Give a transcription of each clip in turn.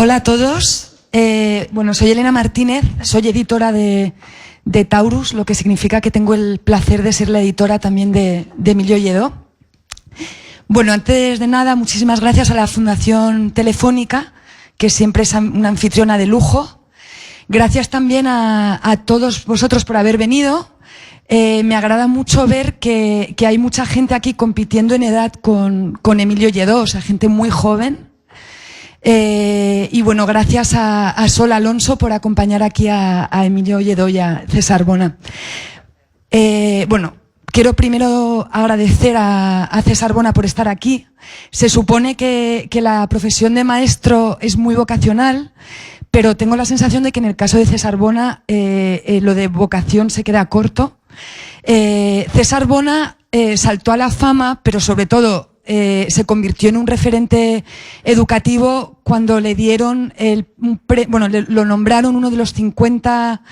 Hola a todos. Bueno, soy Elena Martínez, soy editora de Taurus, lo que significa que tengo el placer de ser la editora también de Emilio Lledó. Bueno, antes de nada, muchísimas gracias a la Fundación Telefónica, que siempre es una anfitriona de lujo. Gracias también a todos vosotros por haber venido. Me agrada mucho ver que hay mucha gente aquí compitiendo en edad con Emilio Lledó, o sea, gente muy joven. Y bueno, gracias a Sol Alonso por acompañar aquí a Emilio Lledó y a César Bona. Bueno, quiero primero agradecer a César Bona por estar aquí. Se supone que la profesión de maestro es muy vocacional, pero tengo la sensación de que en el caso de César Bona lo de vocación se queda corto. César Bona saltó a la fama, pero sobre todo se convirtió en un referente educativo cuando le dieron lo nombraron uno de los 50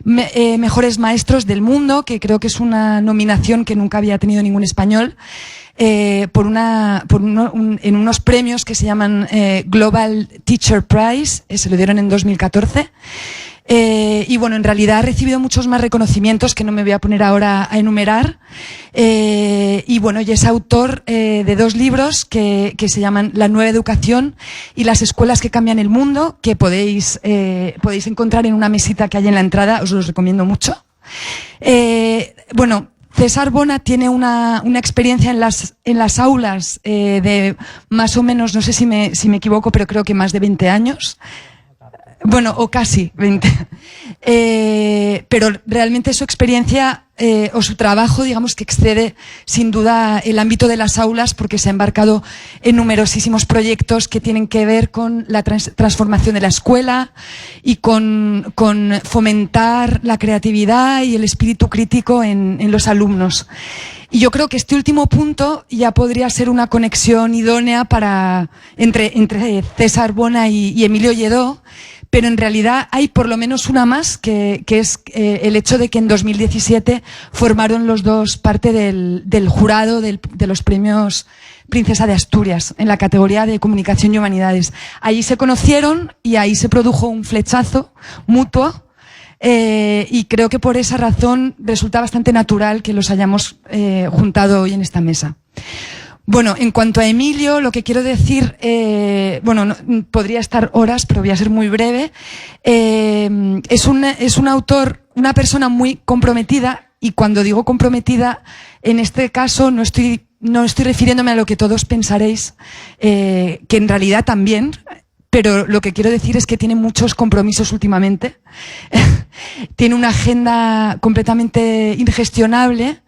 mejores maestros del mundo, que creo que es una nominación que nunca había tenido ningún español, en unos premios que se llaman Global Teacher Prize, se lo dieron en 2014. Y bueno, en realidad ha recibido muchos más reconocimientos que no me voy a poner ahora a enumerar. Y bueno, y es autor de 2 libros que se llaman La nueva educación y Las escuelas que cambian el mundo, que podéis encontrar en una mesita que hay en la entrada, os los recomiendo mucho. Bueno, César Bona tiene una experiencia en las aulas de más o menos, no sé si me equivoco, pero creo que más de 20 años. Bueno, o casi 20. Pero realmente su experiencia o su trabajo, digamos, que excede sin duda el ámbito de las aulas, porque se ha embarcado en numerosísimos proyectos que tienen que ver con la transformación de la escuela y con fomentar la creatividad y el espíritu crítico en los alumnos. Y yo creo que este último punto ya podría ser una conexión idónea entre César Bona y Emilio Lledó, pero en realidad hay por lo menos una más, que es el hecho de que en 2017 formaron los dos parte del jurado de los premios Princesa de Asturias en la categoría de Comunicación y Humanidades. Allí se conocieron y ahí se produjo un flechazo mutuo. Y creo que por esa razón resulta bastante natural que los hayamos juntado hoy en esta mesa. Bueno, en cuanto a Emilio, lo que quiero decir, podría estar horas, pero voy a ser muy breve. Es un autor, una persona muy comprometida, y cuando digo comprometida, en este caso no estoy refiriéndome a lo que todos pensaréis, que en realidad también. Pero lo que quiero decir es que tiene muchos compromisos últimamente. Tiene una agenda completamente ingestionable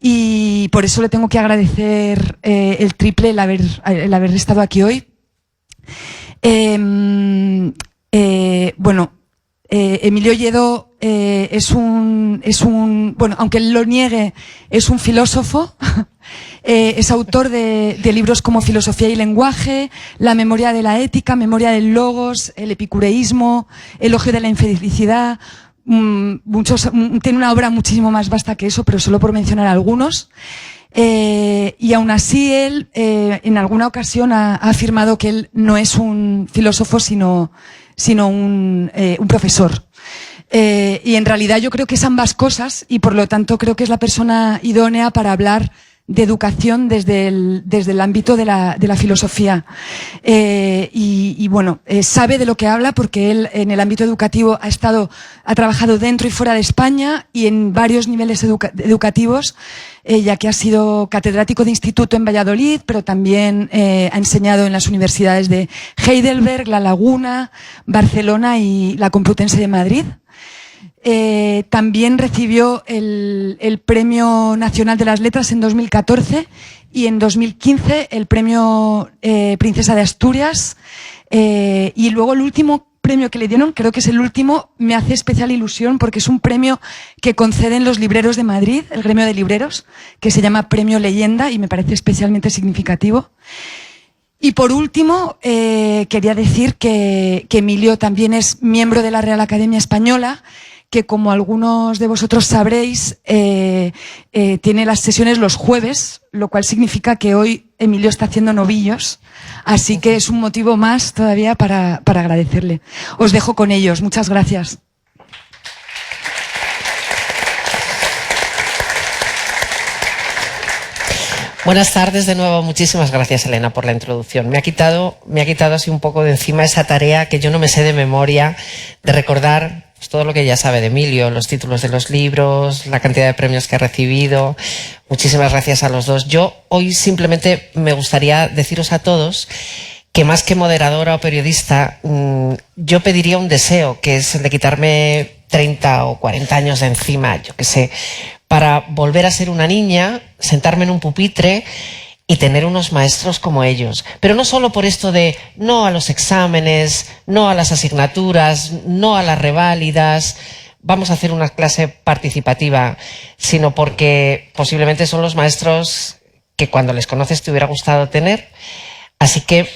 y por eso le tengo que agradecer el triple el haber estado aquí hoy. Emilio Lledó aunque él lo niegue, es un filósofo. Es autor de libros como Filosofía y lenguaje, La memoria de la ética, Memoria del logos, El epicureísmo, Elogio de la infelicidad. Tiene una obra muchísimo más vasta que eso, pero solo por mencionar algunos. Y aún así él en alguna ocasión ha afirmado que él no es un filósofo sino un profesor. Y en realidad yo creo que es ambas cosas, y por lo tanto creo que es la persona idónea para hablar de educación desde el ámbito de la filosofía. Sabe de lo que habla porque él en el ámbito educativo ha trabajado dentro y fuera de España y en varios niveles educativos, ya que ha sido catedrático de instituto en Valladolid, pero también ha enseñado en las universidades de Heidelberg, La Laguna, Barcelona y la Complutense de Madrid. También recibió el Premio Nacional de las Letras en 2014 y en 2015 el Premio Princesa de Asturias, y luego el último premio que le dieron, creo que es el último, me hace especial ilusión porque es un premio que conceden los libreros de Madrid, el gremio de libreros, que se llama Premio Leyenda, y me parece especialmente significativo. Y por último, quería decir que Emilio también es miembro de la Real Academia Española, que, como algunos de vosotros sabréis, tiene las sesiones los jueves, lo cual significa que hoy Emilio está haciendo novillos, así que es un motivo más todavía para agradecerle. Os dejo con ellos. Muchas gracias. Buenas tardes de nuevo. Muchísimas gracias, Elena, por la introducción. Me ha quitado así un poco de encima esa tarea que yo no me sé de memoria, de recordar pues todo lo que ya sabe de Emilio, los títulos de los libros, la cantidad de premios que ha recibido. Muchísimas gracias a los dos. Yo hoy simplemente me gustaría deciros a todos que, más que moderadora o periodista, yo pediría un deseo, que es el de quitarme 30 o 40 años de encima, yo qué sé, para volver a ser una niña, sentarme en un pupitre y tener unos maestros como ellos. Pero no solo por esto de no a los exámenes, no a las asignaturas, no a las reválidas, vamos a hacer una clase participativa, sino porque posiblemente son los maestros que cuando les conoces te hubiera gustado tener. Así que,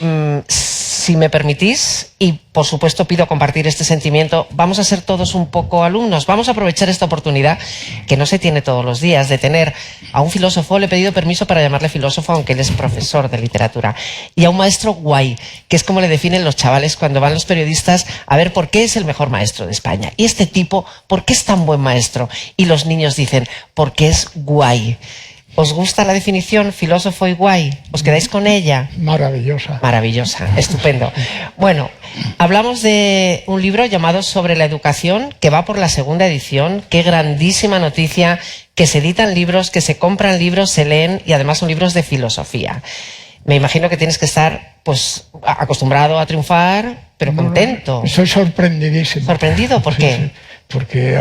si me permitís, y por supuesto pido compartir este sentimiento, vamos a ser todos un poco alumnos. Vamos a aprovechar esta oportunidad, que no se tiene todos los días, de tener a un filósofo. Le he pedido permiso para llamarle filósofo, aunque él es profesor de literatura. Y a un maestro guay, que es como le definen los chavales cuando van los periodistas a ver por qué es el mejor maestro de España. Y este tipo, ¿por qué es tan buen maestro? Y los niños dicen, porque es guay. ¿Os gusta la definición filósofo y guay? ¿Os quedáis con ella? Maravillosa. Maravillosa, estupendo. Bueno, hablamos de un libro llamado Sobre la educación, que va por la segunda edición. Qué grandísima noticia, que se editan libros, que se compran libros, se leen, y además son libros de filosofía. Me imagino que tienes que estar pues acostumbrado a triunfar, pero contento. Soy sorprendidísimo. ¿Sorprendido? ¿Por qué? Sí. Porque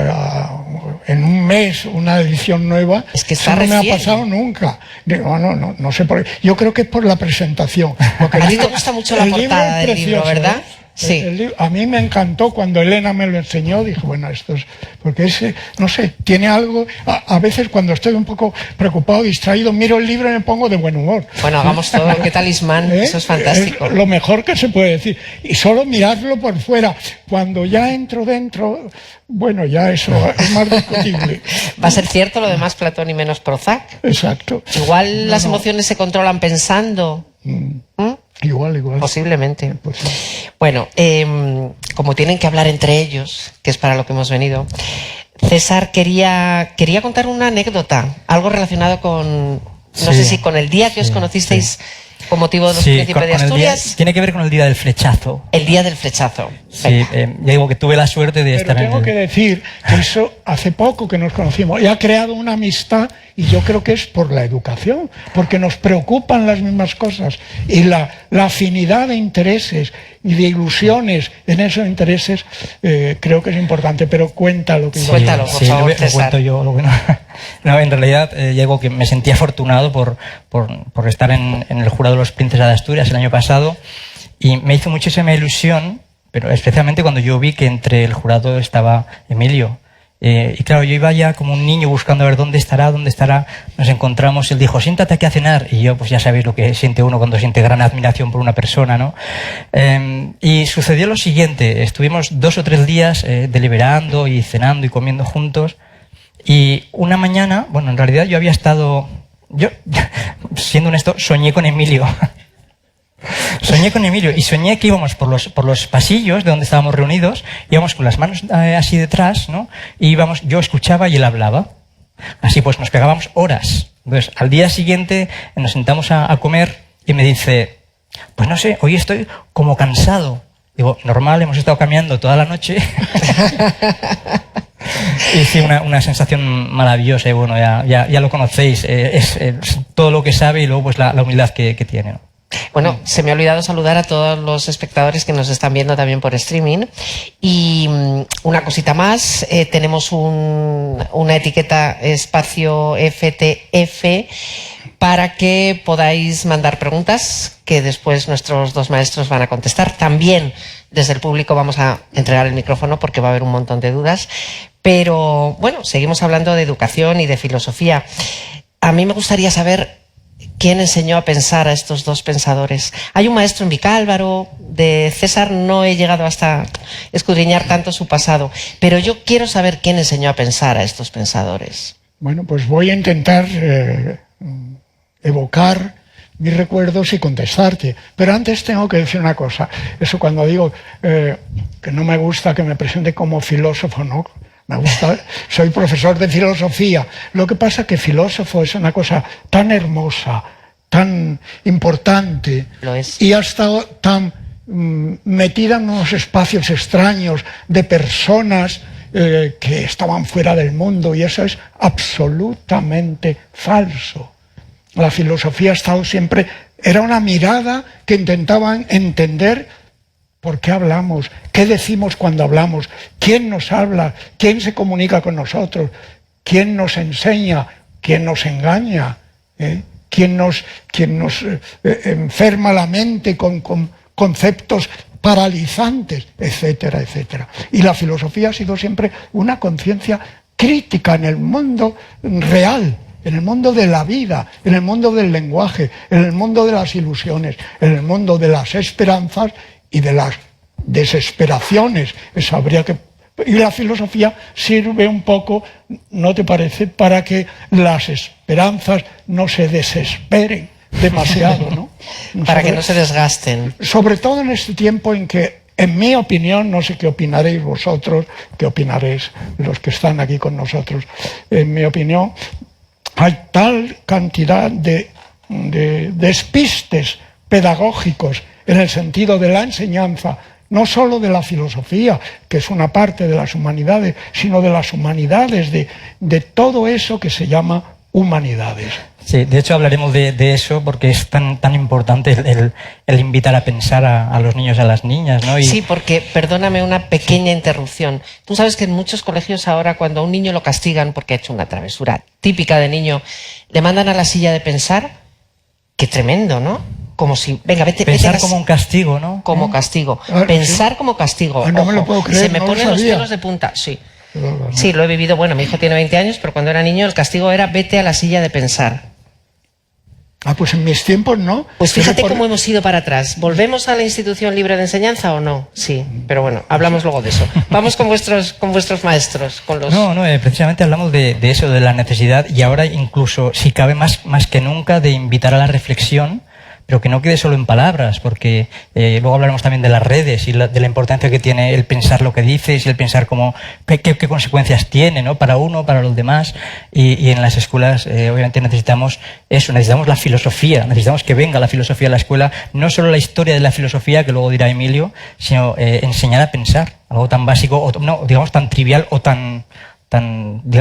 en un mes una edición nueva, es que eso no me ha pasado nunca. Digo, no sé por qué. Yo creo que es por la presentación. A ti te gusta mucho la portada del libro, ¿verdad? Sí. A mí me encantó cuando Elena me lo enseñó. Dije, bueno, esto es... Porque ese, no sé, tiene algo... A veces cuando estoy un poco preocupado, distraído, miro el libro y me pongo de buen humor. Bueno, hagamos todo. Qué talismán. Eso es fantástico. Es lo mejor que se puede decir. Y solo mirarlo por fuera. Cuando ya entro dentro, bueno, ya eso es más discutible. Va a ser cierto lo de más Platón y menos Prozac. Exacto. Igual las emociones se controlan pensando. Igual. Posiblemente. Bueno, como tienen que hablar entre ellos, que es para lo que hemos venido, César quería contar una anécdota, algo relacionado con, no sé si con el día que os conocisteis con motivo de los Príncipes de Asturias. Tiene que ver con el día del flechazo. El día del flechazo. Sí, ya digo que tuve la suerte de estar en Tengo que decir que eso hace poco que nos conocimos y ha creado una amistad, y yo creo que es por la educación, porque nos preocupan las mismas cosas, y la afinidad de intereses y de ilusiones en esos intereses creo que es importante. Pero cuéntalo. Cuéntalo, por favor, lo cuento yo. No, en realidad digo que me sentí afortunado por estar en el jurado de los Príncipes de Asturias el año pasado, y me hizo muchísima ilusión, pero especialmente cuando yo vi que entre el jurado estaba Emilio. Y claro, yo iba ya como un niño buscando a ver dónde estará. Nos encontramos, él dijo, siéntate aquí a cenar. Y yo, pues ya sabéis lo que siente uno cuando siente gran admiración por una persona, ¿no? Y sucedió lo siguiente: estuvimos 2 o 3 días deliberando y cenando y comiendo juntos. Y una mañana, bueno, en realidad yo había estado... Yo, siendo honesto, soñé con Emilio. Soñé con Emilio y soñé que íbamos por los pasillos de donde estábamos reunidos, íbamos con las manos así detrás, ¿no? Y íbamos, yo escuchaba y él hablaba. Así pues nos pegábamos horas. Entonces, al día siguiente nos sentamos a comer y me dice, pues no sé, hoy estoy como cansado. Digo, normal, hemos estado caminando toda la noche. Y sí, una sensación maravillosa, y bueno, ya lo conocéis, es todo lo que sabe y luego pues la humildad que tiene, ¿no? Bueno, se me ha olvidado saludar a todos los espectadores que nos están viendo también por streaming. Y una cosita más, tenemos una etiqueta espacio FTF para que podáis mandar preguntas que después nuestros 2 maestros van a contestar. También desde el público vamos a entregar el micrófono porque va a haber un montón de dudas. Pero bueno, seguimos hablando de educación y de filosofía. A mí me gustaría saber quién enseñó a pensar a estos dos pensadores. Hay un maestro en Vicálvaro, de César no he llegado hasta escudriñar tanto su pasado, pero yo quiero saber quién enseñó a pensar a estos pensadores. Bueno, pues voy a intentar evocar mis recuerdos y contestarte. Pero antes tengo que decir una cosa. Eso cuando digo que no me gusta que me presente como filósofo, ¿no? Me gusta, soy profesor de filosofía. Lo que pasa es que filósofo es una cosa tan hermosa, tan importante. Lo es. Y ha estado tan metida en unos espacios extraños de personas que estaban fuera del mundo, y eso es absolutamente falso. La filosofía ha estado siempre, era una mirada que intentaban entender por qué hablamos, qué decimos cuando hablamos, quién nos habla, quién se comunica con nosotros, quién nos enseña, quién nos engaña, quién nos enferma la mente con conceptos paralizantes, etcétera, etcétera. Y la filosofía ha sido siempre una conciencia crítica en el mundo real, en el mundo de la vida, en el mundo del lenguaje, en el mundo de las ilusiones, en el mundo de las esperanzas y de las desesperaciones. Eso habría que... Y la filosofía sirve un poco, ¿no te parece?, para que las esperanzas no se desesperen demasiado, ¿no? Para que no se desgasten. Sobre todo en este tiempo en que, en mi opinión, no sé qué opinaréis vosotros, qué opinaréis los que están aquí con nosotros, en mi opinión, hay tal cantidad de despistes pedagógicos en el sentido de la enseñanza, no solo de la filosofía, que es una parte de las humanidades, sino de las humanidades, de todo eso que se llama humanidades. Sí, de hecho hablaremos de eso porque es tan importante el invitar a pensar a los niños, a las niñas, ¿no? Sí, porque, perdóname una pequeña interrupción. Tú sabes que en muchos colegios ahora, cuando a un niño lo castigan porque ha hecho una travesura típica de niño, le mandan a la silla de pensar. Qué tremendo, ¿no? Como si, venga, vete. Pensar como un castigo, ¿no? Como castigo. Ah, Pensar ¿sí? como castigo. No me lo puedo creer, Se me no lo ponen los sabía. pelos de punta, sí. Sí, lo he vivido. Bueno, mi hijo tiene 20 años, pero cuando era niño el castigo era vete a la silla de pensar. Ah, pues en mis tiempos no. Pues fíjate cómo hemos ido para atrás. ¿Volvemos a la institución libre de enseñanza o no? Sí, pero bueno, hablamos luego de eso. Vamos con vuestros maestros. Con los... No, precisamente hablamos de eso, de la necesidad, y ahora incluso, si cabe más que nunca, de invitar a la reflexión, pero que no quede solo en palabras, porque luego hablaremos también de las redes y de la importancia que tiene el pensar lo que dices y el pensar qué consecuencias tiene, ¿no?, para uno, para los demás. Y en las escuelas obviamente necesitamos eso, necesitamos la filosofía, necesitamos que venga la filosofía a la escuela, no solo la historia de la filosofía, que luego dirá Emilio, sino enseñar a pensar, algo tan básico, o no, digamos tan trivial o tan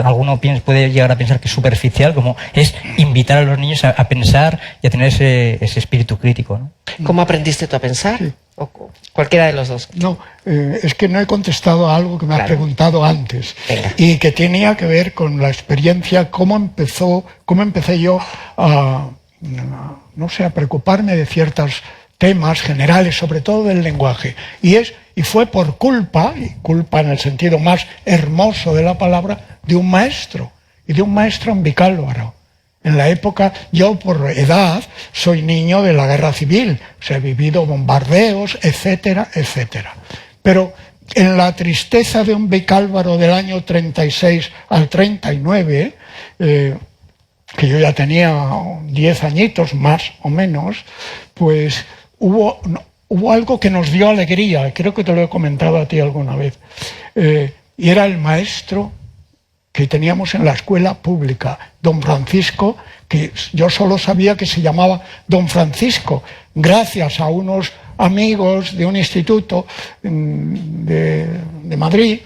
alguno puede llegar a pensar que es superficial, como es invitar a los niños a pensar y a tener ese espíritu crítico, ¿no? ¿Cómo aprendiste tú a pensar? Sí. O cualquiera de los dos. No, es que no he contestado a algo que me has preguntado antes. Venga. Y que tenía que ver con la experiencia, cómo empecé yo a preocuparme de ciertos temas generales, sobre todo del lenguaje. Y fue por culpa en el sentido más hermoso de la palabra, de un maestro, y de un maestro en Vicálvaro. En la época, yo por edad, soy niño de la guerra civil, o sea, he vivido bombardeos, etcétera, etcétera. Pero en la tristeza de un Vicálvaro del año 36 al 39, que yo ya tenía 10 añitos, más o menos, pues hubo algo que nos dio alegría, creo que te lo he comentado a ti alguna vez, y era el maestro que teníamos en la escuela pública, don Francisco, que yo solo sabía que se llamaba don Francisco, gracias a unos amigos de un instituto de Madrid,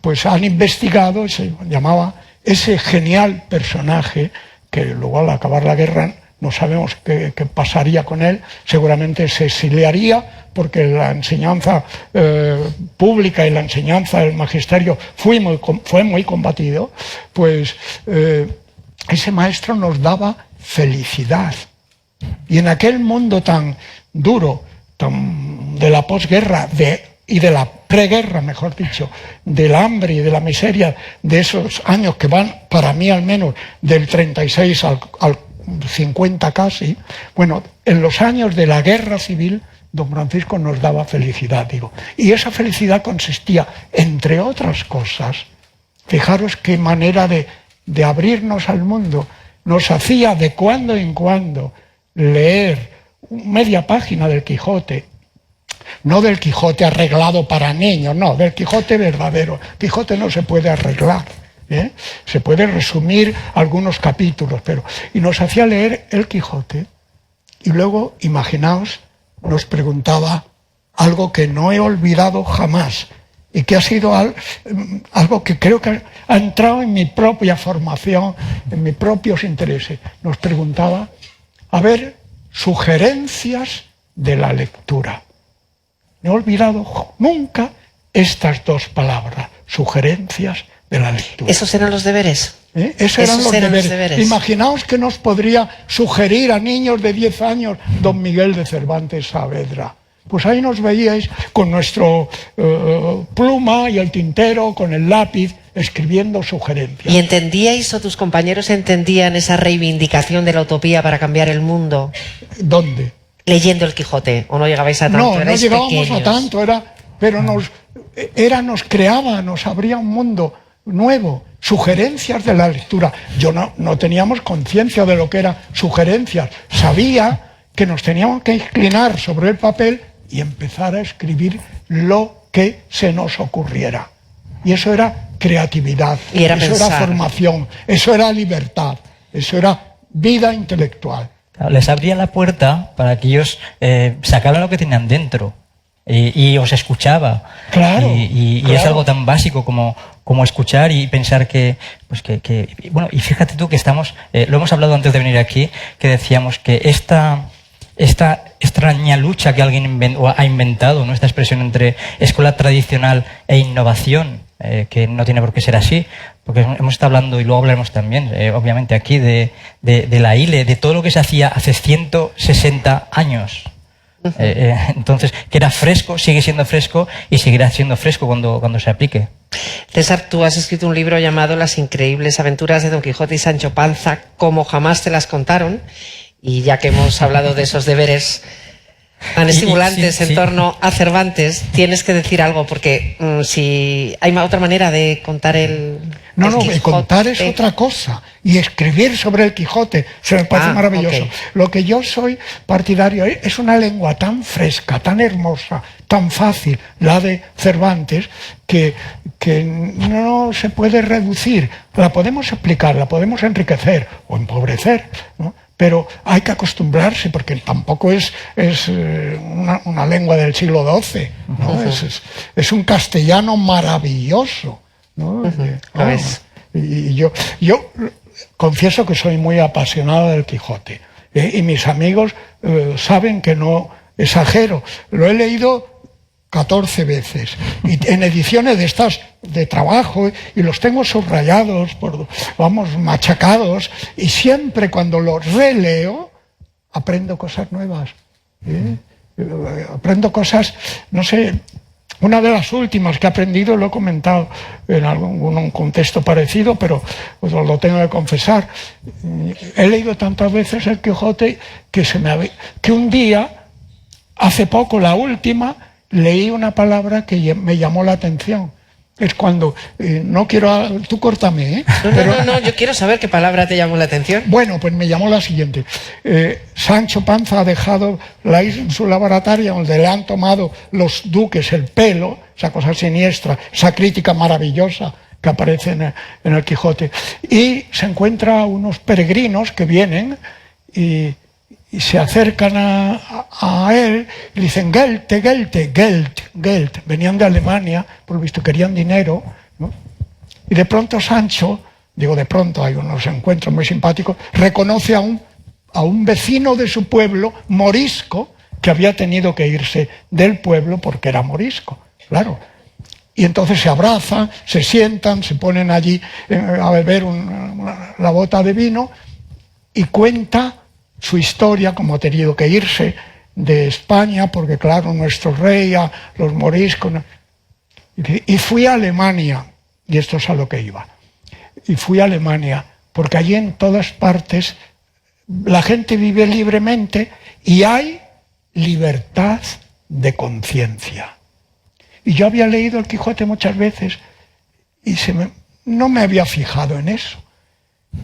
pues han investigado y se llamaba ese genial personaje que luego al acabar la guerra no sabemos qué pasaría con él, seguramente se exiliaría porque la enseñanza pública y la enseñanza del magisterio fue muy combatido, pues ese maestro nos daba felicidad. Y en aquel mundo tan duro, de la posguerra y de la preguerra, mejor dicho, del hambre y de la miseria de esos años que van, para mí al menos, del 36 al 50 casi. Bueno, en los años de la Guerra Civil, don Francisco nos daba felicidad, digo. Y esa felicidad consistía, entre otras cosas, fijaros qué manera de abrirnos al mundo. Nos hacía de cuando en cuando leer media página del Quijote, no del Quijote arreglado para niños, no, del Quijote verdadero. Quijote no se puede arreglar, ¿eh? Se puede resumir algunos capítulos, y nos hacía leer el Quijote, y luego, imaginaos, nos preguntaba algo que no he olvidado jamás, y que ha sido algo que creo que ha entrado en mi propia formación, en mis propios intereses. Nos preguntaba, a ver, sugerencias de la lectura. No he olvidado nunca estas dos palabras, sugerencias de la lectura. ¿Esos eran los deberes? Esos eran los deberes. Imaginaos que nos podría sugerir a niños de 10 años don Miguel de Cervantes Saavedra. Pues ahí nos veíais con nuestro pluma y el tintero, con el lápiz, escribiendo sugerencias. ¿Y entendíais o tus compañeros entendían esa reivindicación de la utopía para cambiar el mundo? ¿Dónde? Leyendo el Quijote, ¿o no llegabais a tanto? No, no llegábamos pequeños. a tanto, pero nos creaba, nos abría un mundo nuevo, sugerencias de la lectura. Yo no teníamos conciencia de lo que eran sugerencias, sabía que nos teníamos que inclinar sobre el papel y empezar a escribir lo que se nos ocurriera. Y eso era creatividad, y era eso pensar. era formación, eso era libertad, eso era vida intelectual. Les abría la puerta para que ellos sacaran lo que tenían dentro y os escuchaba. Claro, y claro. es algo tan básico como escuchar y pensar bueno, y fíjate tú que estamos, lo hemos hablado antes de venir aquí, que decíamos que esta extraña lucha que alguien ha inventado, ¿no? Esta expresión entre escuela tradicional e innovación, que no tiene por qué ser así, porque hemos estado hablando, y luego hablaremos también, obviamente aquí, de la ILE, de todo lo que se hacía hace 160 años. Entonces, que era fresco, sigue siendo fresco y seguirá siendo fresco cuando se aplique. César, tú has escrito un libro llamado Las increíbles aventuras de Don Quijote y Sancho Panza, como jamás te las contaron. Y ya que hemos hablado de esos deberes tan estimulantes sí. en torno a Cervantes, tienes que decir algo, porque si hay otra manera de contar el Quijote. Contar es otra cosa, y escribir sobre el Quijote se me parece maravilloso. Okay. Lo que yo soy partidario es una lengua tan fresca, tan hermosa, tan fácil, la de Cervantes, que no se puede reducir. La podemos explicar, la podemos enriquecer o empobrecer, ¿no? Pero hay que acostumbrarse, porque tampoco es una lengua del siglo XII, ¿no? Es un castellano maravilloso, ¿no? Y yo confieso que soy muy apasionado del Quijote, y mis amigos saben que no exagero. Lo he leído 14 veces, y en ediciones de estas de trabajo, y los tengo subrayados, machacados, y siempre cuando los releo aprendo cosas nuevas, aprendo cosas, no sé. Una de las últimas que he aprendido, lo he comentado en algún contexto parecido, pero pues lo tengo que confesar. He leído tantas veces el Quijote que un día, hace poco, la última, leí una palabra que me llamó la atención. Es cuando, no quiero, tú córtame, ¿eh? No, yo quiero saber qué palabra te llamó la atención. Bueno, pues me llamó la siguiente. Sancho Panza ha dejado la isla en su laboratorio, donde le han tomado los duques el pelo, esa cosa siniestra, esa crítica maravillosa que aparece en el Quijote. Y se encuentra unos peregrinos que vienen y se acercan a él y dicen Geld. Venían de Alemania, por lo visto querían dinero, ¿no? Y de pronto Sancho, hay unos encuentros muy simpáticos, reconoce a un vecino de su pueblo, morisco, que había tenido que irse del pueblo porque era morisco, claro. Y entonces se abrazan, se sientan, se ponen allí a beber la bota de vino, y cuenta su historia, como ha tenido que irse de España, porque claro, nuestro rey, a los moriscos. Y fui a Alemania, y esto es a lo que iba. Y fui a Alemania, porque allí en todas partes la gente vive libremente y hay libertad de conciencia. Y yo había leído el Quijote muchas veces y no me había fijado en eso.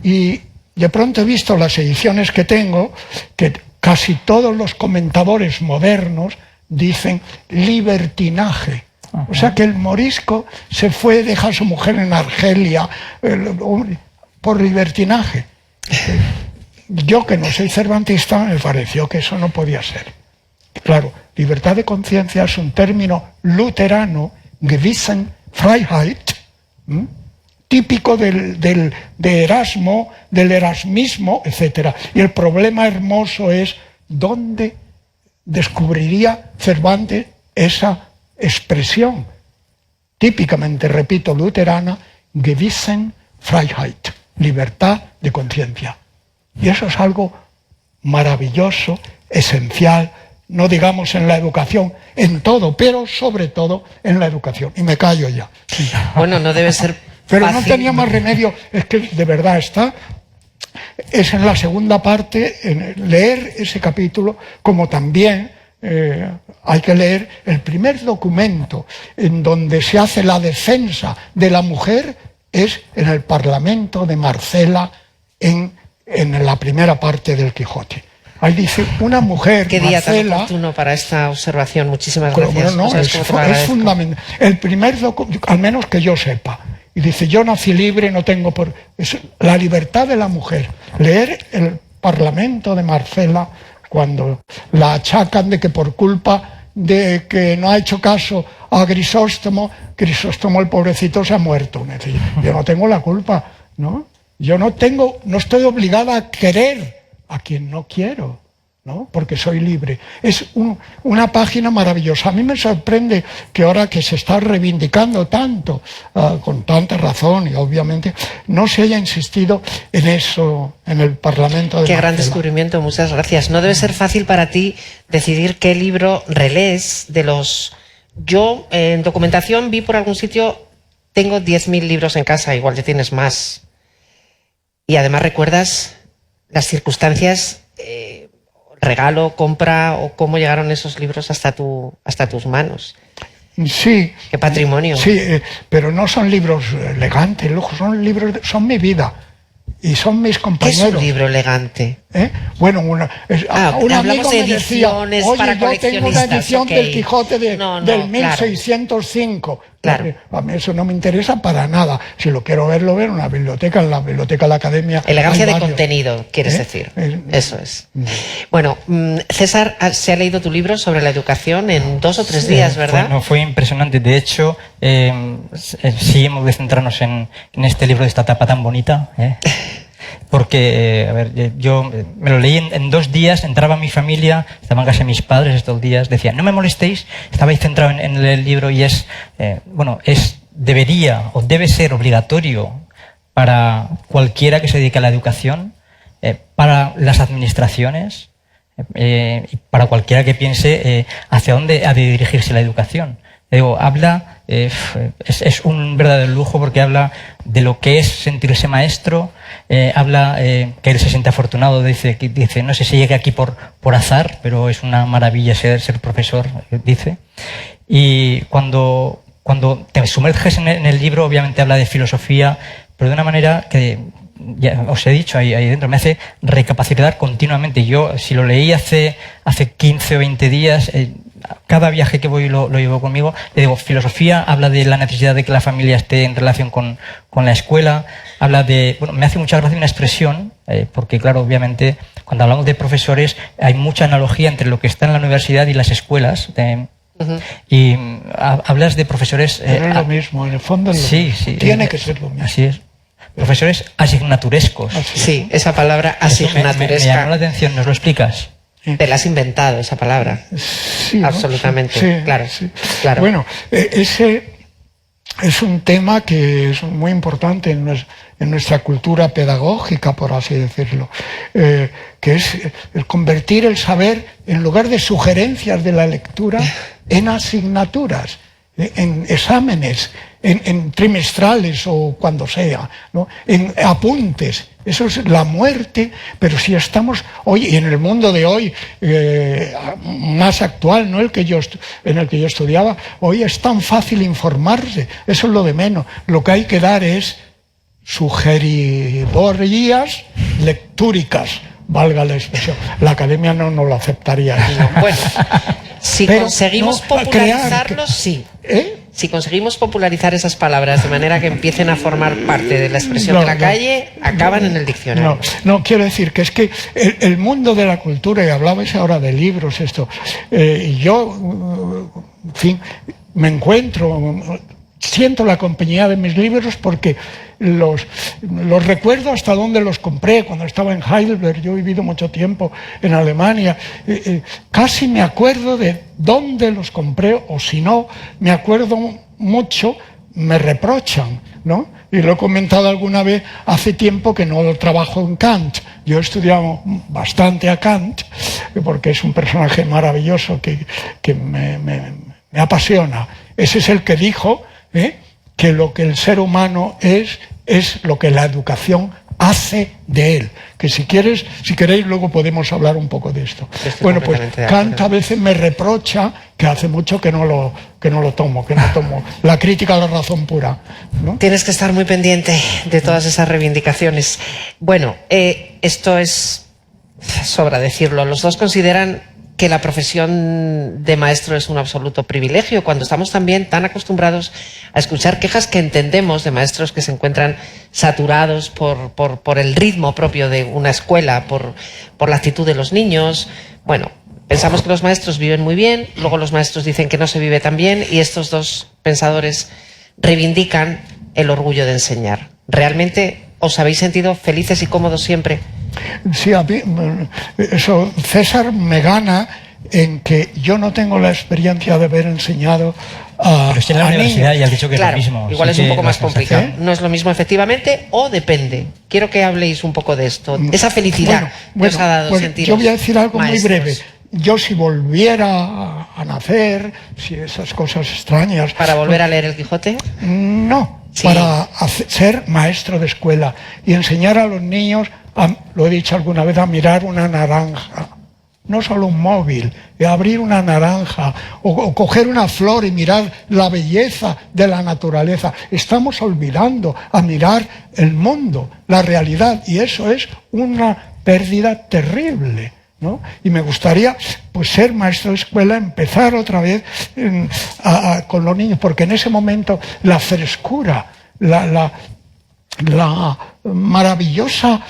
Y de pronto he visto las ediciones que tengo, que casi todos los comentadores modernos dicen libertinaje. O sea que el morisco se fue, deja a su mujer en Argelia por libertinaje. Yo, que no soy cervantista, me pareció que eso no podía ser. Claro, libertad de conciencia es un término luterano, Gewissenfreiheit, típico de Erasmo, del erasmismo, etc. Y el problema hermoso es dónde descubriría Cervantes esa expresión, típicamente, repito, luterana, Gewissenfreiheit, libertad de conciencia. Y eso es algo maravilloso, esencial, no digamos en la educación, en todo, pero sobre todo en la educación. Y me callo ya. Sí. Bueno, no debe ser pero fácil. No tenía más remedio, es que de verdad es en la segunda parte, en leer ese capítulo, como también hay que leer el primer documento en donde se hace la defensa de la mujer, es en el Parlamento de Marcela, en la primera parte del Quijote. Ahí dice, una mujer, ¿Qué día Marcela, tan oportuno para esta observación? Muchísimas gracias. no, es fundamental. El primer documento, al menos que yo sepa, y dice, yo nací libre, no tengo por... Es la libertad de la mujer. Leer el Parlamento de Marcela, cuando la achacan de que por culpa de que no ha hecho caso a Grisóstomo el pobrecito se ha muerto. Yo no tengo la culpa, ¿no? Yo no estoy obligada a querer a quien no quiero, ¿no? Porque soy libre. Es una página maravillosa. A mí me sorprende que ahora que se está reivindicando tanto, con tanta razón, y obviamente no se haya insistido en eso en el Parlamento de Qué gran Marcela. descubrimiento, muchas gracias. No debe ser fácil para ti decidir qué libro relees de los... Yo en documentación vi por algún sitio, tengo 10.000 libros en casa, igual ya tienes más. Y además recuerdas las circunstancias, regalo, compra o cómo llegaron esos libros hasta tus manos. Sí. Qué patrimonio. Sí, pero no son libros elegantes, son libros, son mi vida. Y son mis ¿Qué compañeros. es un libro elegante? Bueno, un hablamos amigo de me decía, ediciones oye, para yo tengo una coleccionistas, edición okay. del Quijote del 1605. Claro. A mí eso no me interesa para nada. Si lo quiero ver, lo veo en una biblioteca, en la biblioteca de la Academia. Elegancia de contenido, quieres decir. Eso es. Bueno, César se ha leído tu libro sobre la educación en 2 o 3 días, ¿verdad? Fue impresionante. De hecho, sí hemos de centrarnos en este libro de esta tapa tan bonita, porque, a ver, yo me lo leí en 2 días, entraba mi familia, estaba en casa de mis padres estos días, decían, no me molestéis, estabais centrado en el libro y debería o debe ser obligatorio para cualquiera que se dedique a la educación, para las administraciones y para cualquiera que piense hacia dónde ha de dirigirse la educación. Digo, habla, es un verdadero lujo porque habla de lo que es sentirse maestro, habla que él se siente afortunado, dice no sé si llegué aquí por azar, pero es una maravilla ser profesor, dice. Y cuando te sumerges en el libro, obviamente habla de filosofía, pero de una manera que, ya os he dicho ahí dentro, me hace recapacitar continuamente. Yo, si lo leí hace 15 o 20 días, cada viaje que voy lo llevo conmigo. Le digo, filosofía, habla de la necesidad de que la familia esté en relación con la escuela, habla de... Bueno, me hace mucha gracia una expresión, porque claro, obviamente, cuando hablamos de profesores, hay mucha analogía entre lo que está en la universidad y las escuelas. Y hablas de profesores... Pero es lo mismo, en el fondo es lo mismo. Sí, tiene que ser lo mismo. Así es. Profesores asignaturescos. Sí, esa palabra asignaturesca. Me llamó la atención, ¿nos lo explicas? Te la has inventado, esa palabra. Sí, absolutamente, sí, claro, sí. claro. Bueno, ese es un tema que es muy importante en nuestra cultura pedagógica, por así decirlo, que es el convertir el saber, en lugar de sugerencias de la lectura, en asignaturas, en exámenes, en trimestrales o cuando sea, ¿no? En apuntes. Eso es la muerte, pero si estamos hoy, y en el mundo de hoy, más actual, no en el que yo estudiaba, hoy es tan fácil informarse, eso es lo de menos. Lo que hay que dar es sugeridorías lectúricas, valga la expresión. La academia no lo aceptaría. Bueno, si pero conseguimos popularizarlos, sí. Si conseguimos popularizar esas palabras de manera que empiecen a formar parte de la expresión de la calle, acaban en el diccionario. No, quiero decir que es que el mundo de la cultura, y hablabais ahora de libros, y yo, en fin, me encuentro, siento la compañía de mis libros porque los recuerdo hasta dónde los compré. Cuando estaba en Heidelberg, yo he vivido mucho tiempo en Alemania, casi me acuerdo de dónde los compré, o si no, me acuerdo mucho, me reprochan, ¿no? Y lo he comentado alguna vez, hace tiempo que no trabajo en Kant. Yo he estudiado bastante a Kant, porque es un personaje maravilloso que me apasiona. Ese es el que dijo que lo que el ser humano es lo que la educación hace de él. Que si queréis luego podemos hablar un poco de esto. Bueno, pues Kant a veces me reprocha que hace mucho que no lo tomo la crítica a la razón pura, ¿no? Tienes que estar muy pendiente de todas esas reivindicaciones. Bueno, esto es, sobra decirlo, los dos consideran que la profesión de maestro es un absoluto privilegio, cuando estamos también tan acostumbrados a escuchar quejas que entendemos de maestros que se encuentran saturados por el ritmo propio de una escuela, por la actitud de los niños. Bueno, pensamos que los maestros viven muy bien, luego los maestros dicen que no se vive tan bien, y estos dos pensadores reivindican el orgullo de enseñar. ¿Realmente os habéis sentido felices y cómodos siempre? Sí, a mí, eso, César me gana en que yo no tengo la experiencia de haber enseñado a Pero si en la universidad ya has dicho que claro, es lo mismo. Igual sí, es un poco más complicado. ¿Eh? No es lo mismo efectivamente, o depende. Quiero que habléis un poco de esto. Esa felicidad que os ha dado pues sentiros yo voy a decir algo maestros. muy breve. Yo, si volviera a nacer, si esas cosas extrañas... ¿Para volver a leer el Quijote? No, Sí. para ser maestro de escuela y enseñar a los niños, lo he dicho alguna vez, a mirar una naranja. No solo un móvil, abrir una naranja o coger una flor y mirar la belleza de la naturaleza. Estamos olvidando a mirar el mundo, la realidad, y eso es una pérdida terrible, ¿no? Y me gustaría, pues, ser maestro de escuela, empezar otra vez con los niños, porque en ese momento la frescura, la maravillosa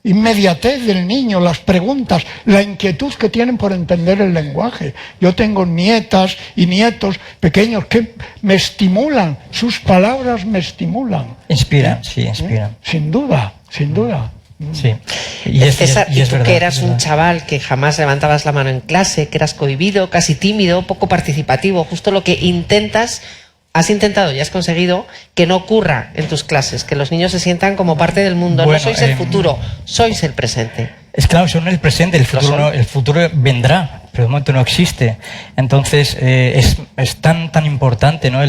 inmediatez del niño, las preguntas, la inquietud que tienen por entender el lenguaje. Yo tengo nietas y nietos pequeños que me estimulan, sus palabras me estimulan. Inspiran, sí, inspiran. Sin duda, sin duda. Sí. César, y tú verdad, que eras es un verdad. chaval que jamás levantabas la mano en clase, que eras cohibido, casi tímido, poco participativo, justo lo que has intentado y has conseguido que no ocurra en tus clases, que los niños se sientan como parte del mundo. Bueno, no sois el futuro, sois el presente. Es claro, son el presente, el futuro, son. el futuro vendrá, pero de momento no existe. Entonces es tan importante, ¿no?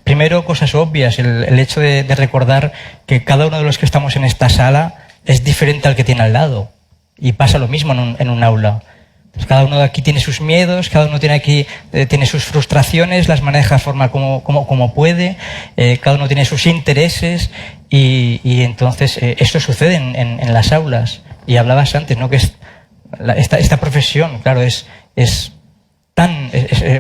Primero, cosas obvias, el hecho de recordar que cada uno de los que estamos en esta sala es diferente al que tiene al lado, y pasa lo mismo en un aula. Pues cada uno de aquí tiene sus miedos, cada uno tiene sus frustraciones, las maneja de forma como puede, cada uno tiene sus intereses, y entonces esto sucede en las aulas. Y hablabas antes, ¿no? Que esta profesión, claro,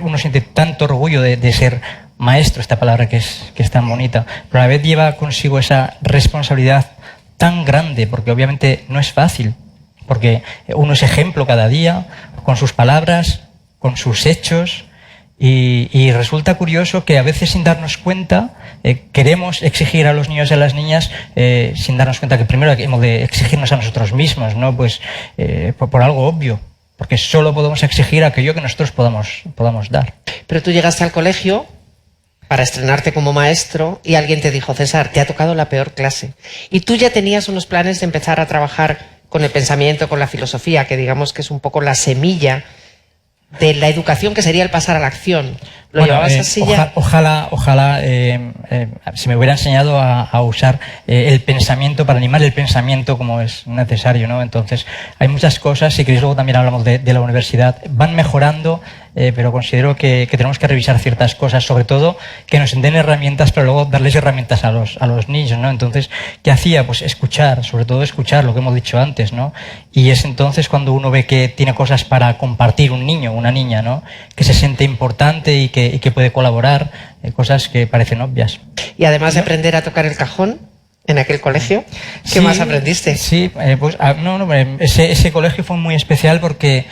uno siente tanto orgullo de ser maestro, esta palabra que es tan bonita, pero a la vez lleva consigo esa responsabilidad tan grande, porque obviamente no es fácil, porque uno es ejemplo cada día, con sus palabras, con sus hechos, y resulta curioso que a veces, sin darnos cuenta, queremos exigir a los niños y a las niñas sin darnos cuenta que primero hemos de exigirnos a nosotros mismos, ¿no? Pues por algo obvio, porque solo podemos exigir aquello que nosotros podamos dar. Pero tú llegaste al colegio para estrenarte como maestro y alguien te dijo: César, te ha tocado la peor clase. Y tú ya tenías unos planes de empezar a trabajar con el pensamiento, con la filosofía, que digamos que es un poco la semilla de la educación, que sería el pasar a la acción. ¿Lo llevabas así ya? Ojalá se me hubiera enseñado a usar el pensamiento, para animar el pensamiento como es necesario, ¿no? Entonces, hay muchas cosas, si queréis luego también hablamos de la universidad, van mejorando, pero considero que tenemos que revisar ciertas cosas, sobre todo que nos den herramientas, pero luego darles herramientas a los niños, ¿no? Entonces, ¿qué hacía? Pues escuchar, sobre todo escuchar lo que hemos dicho antes, ¿no? Y es entonces cuando uno ve que tiene cosas para compartir, un niño, una niña, ¿no? Que se siente importante y que puede colaborar, cosas que parecen obvias. Y además de aprender a tocar el cajón en aquel colegio, ¿qué más aprendiste? Sí, ese colegio fue muy especial porque,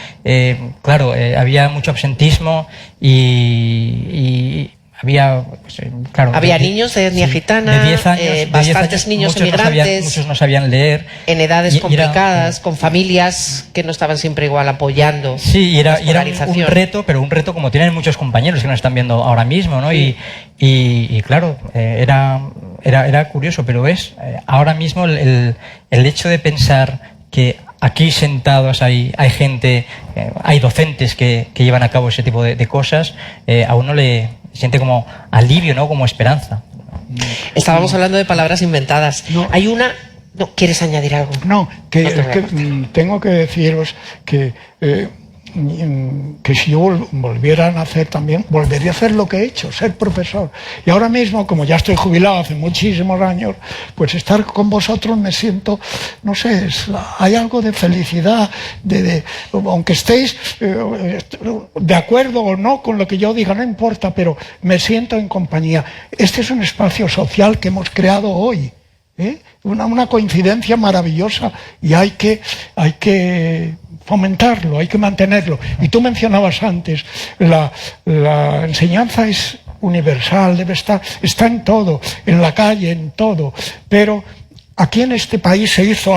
claro, había mucho absentismo y había, pues, claro, había niños de etnia gitana, de 10 años, bastantes niños emigrantes, muchos no sabían leer, en edades complicadas, con familias que no estaban siempre igual apoyando. Sí, y era un reto, pero un reto como tienen muchos compañeros que nos están viendo ahora mismo, ¿no? Sí. Y claro, era curioso, pero ves, ahora mismo el hecho de pensar que aquí sentados hay gente, hay docentes que llevan a cabo ese tipo de cosas, a uno le siente como alivio, ¿no? Como esperanza. Estábamos hablando de palabras inventadas. No. Hay una... No, ¿quieres añadir algo? No, No te voy a que cortar. tengo que deciros que si yo volviera a nacer también, volvería a hacer lo que he hecho, ser profesor. Y ahora mismo, como ya estoy jubilado hace muchísimos años, pues estar con vosotros me siento, no sé, hay algo de felicidad, aunque estéis de acuerdo o no con lo que yo diga, no importa, pero me siento en compañía. Este es un espacio social que hemos creado hoy. Una coincidencia maravillosa y hay que fomentarlo, hay que mantenerlo. Y tú mencionabas antes, la enseñanza es universal, está en todo, en la calle, en todo, pero aquí en este país se hizo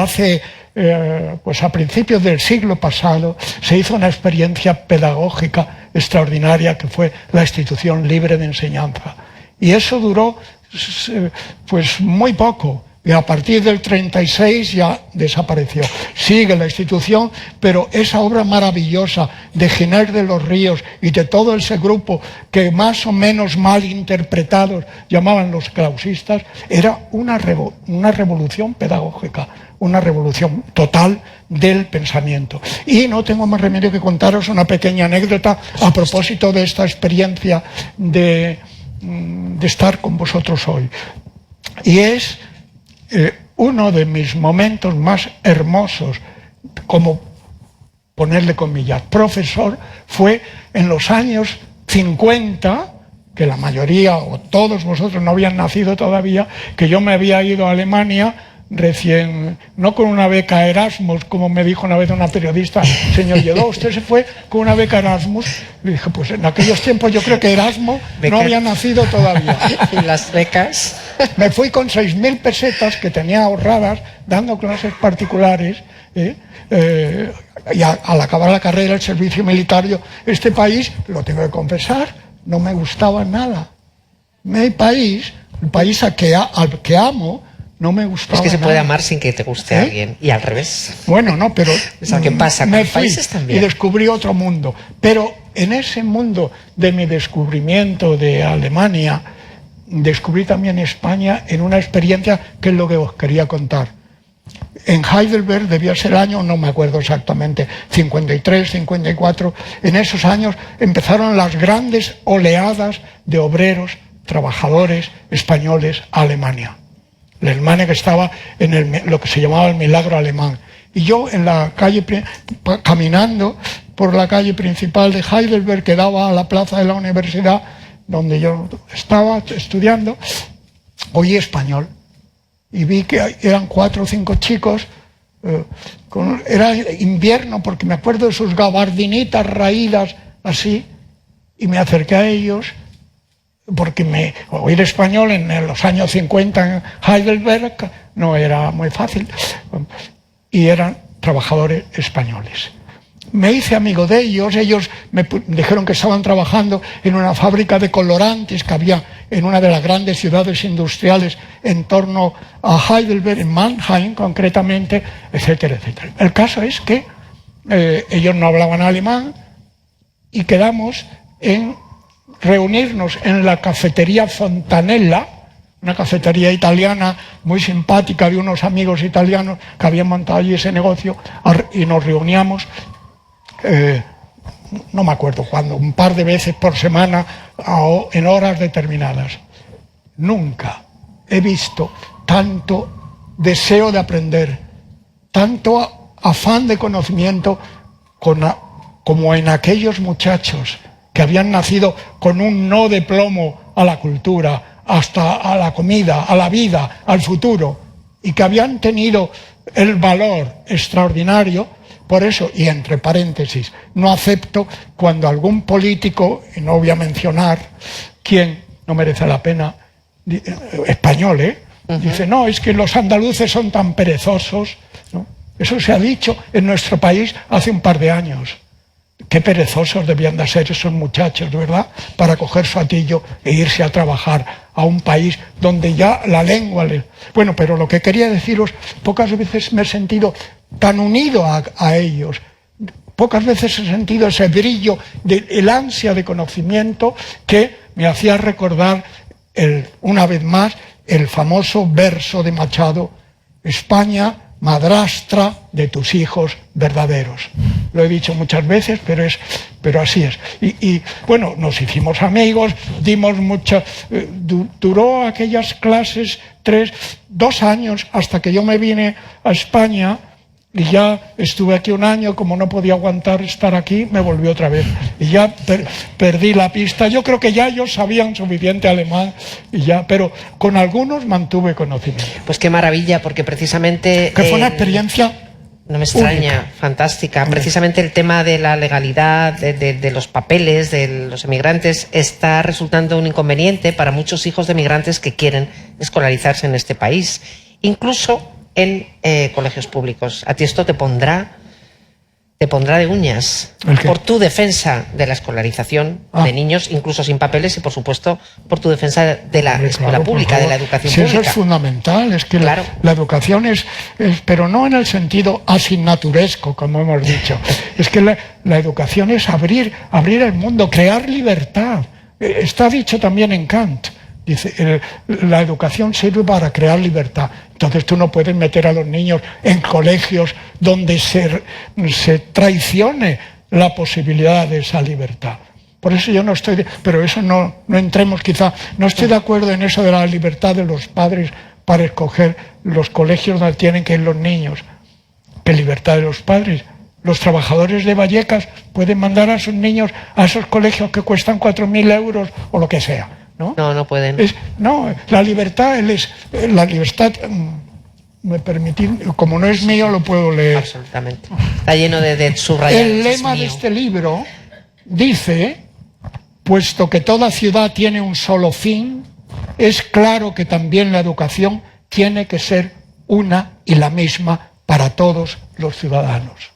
pues a principios del siglo pasado, se hizo una experiencia pedagógica extraordinaria que fue la Institución Libre de Enseñanza. Y eso duró pues muy poco. Y a partir del 36 ya desapareció. Sigue la institución, pero esa obra maravillosa de Giner de los Ríos y de todo ese grupo que más o menos mal interpretados llamaban los clausistas, era una revolución pedagógica, una revolución total del pensamiento. Y no tengo más remedio que contaros una pequeña anécdota a propósito de esta experiencia de estar con vosotros hoy. Y es uno de mis momentos más hermosos, como ponerle comillas, profesor, fue en los años 50, que la mayoría o todos vosotros no habían nacido todavía, que yo me había ido a Alemania recién, no con una beca Erasmus, como me dijo una vez una periodista, señor Lledó, usted se fue con una beca Erasmus. Le dije, pues en aquellos tiempos yo creo que Erasmus no había nacido todavía. ¿Y las becas? Me fui con 6.000 pesetas que tenía ahorradas, dando clases particulares, y al acabar la carrera, el servicio militar, este país, lo tengo que confesar, no me gustaba nada. El país al que amo, no me gustaba. Es que se puede nada. amar sin que te guste a alguien, y al revés. Bueno, no, pero Es lo que pasa con me los fui países también. y descubrí otro mundo. Pero en ese mundo de mi descubrimiento de Alemania, descubrí también España en una experiencia que es lo que os quería contar. En Heidelberg, debía ser el año, no me acuerdo exactamente, 53, 54, en esos años empezaron las grandes oleadas de obreros, trabajadores españoles a Alemania. La Alemania que estaba en lo que se llamaba el milagro alemán. Y yo en la calle, caminando por la calle principal de Heidelberg, que daba a la plaza de la universidad, donde yo estaba estudiando, oí español. Y vi que eran 4 o 5 chicos, era invierno, porque me acuerdo de sus gabardinitas raídas así, y me acerqué a ellos, porque oír español en los años 50 en Heidelberg no era muy fácil, y eran trabajadores españoles. Me hice amigo de ellos me dijeron que estaban trabajando en una fábrica de colorantes que había en una de las grandes ciudades industriales en torno a Heidelberg, en Mannheim concretamente, etcétera, etcétera. El caso es que ellos no hablaban alemán y quedamos en reunirnos en la cafetería Fontanella, una cafetería italiana muy simpática de unos amigos italianos que habían montado allí ese negocio, y nos reuníamos, no me acuerdo cuándo, un par de veces por semana en horas determinadas. Nunca he visto tanto deseo de aprender, tanto afán de conocimiento como en aquellos muchachos que habían nacido con un no de plomo a la cultura, hasta a la comida, a la vida, al futuro, y que habían tenido el valor extraordinario. Por eso, y entre paréntesis, no acepto cuando algún político, y no voy a mencionar quién, no merece la pena, español, dice, no, es que los andaluces son tan perezosos, ¿no? Eso se ha dicho en nuestro país hace un par de años. Qué perezosos debían de ser esos muchachos, ¿verdad?, para coger su atillo e irse a trabajar a un país donde ya la lengua... Bueno, pero lo que quería deciros, pocas veces me he sentido tan unido a ellos, pocas veces he sentido ese brillo, el ansia de conocimiento que me hacía recordar, una vez más, el famoso verso de Machado, España, madrastra de tus hijos verdaderos. Lo he dicho muchas veces, pero así es. Y bueno, nos hicimos amigos, dimos mucha... duró aquellas clases 2 años hasta que yo me vine a España, y ya estuve aquí un año. Como no podía aguantar estar aquí, me volví otra vez y ya perdí la pista. Yo creo que ya ellos sabían suficiente alemán y ya, pero con algunos mantuve conocimiento. Pues qué maravilla, porque precisamente... Que fue una experiencia... No me extraña, única. Fantástica. Precisamente el tema de la legalidad, de los papeles de los emigrantes, está resultando un inconveniente para muchos hijos de emigrantes que quieren escolarizarse en este país, incluso en colegios públicos. A ti esto te pondrá de uñas por tu defensa de la escolarización de niños, incluso sin papeles, y por supuesto por tu defensa de la escuela pública, de la educación pública. Eso es fundamental, es que la educación es, pero no en el sentido asignaturesco, como hemos dicho, es que la educación es abrir el mundo, crear libertad. Está dicho también en Kant. Dice, la educación sirve para crear libertad. Entonces tú no puedes meter a los niños en colegios donde se traicione la posibilidad de esa libertad. Por eso yo no estoy... pero eso no entremos quizá... No estoy de acuerdo en eso de la libertad de los padres para escoger los colegios donde tienen que ir los niños. ¿Qué libertad de los padres? Los trabajadores de Vallecas pueden mandar a sus niños a esos colegios que cuestan 4.000 euros o lo que sea. ¿No? No pueden. La libertad, me permitís, como no es mío, lo puedo leer. Absolutamente. Está lleno de subrayados. El lema de este libro dice, puesto que toda ciudad tiene un solo fin, es claro que también la educación tiene que ser una y la misma para todos los ciudadanos.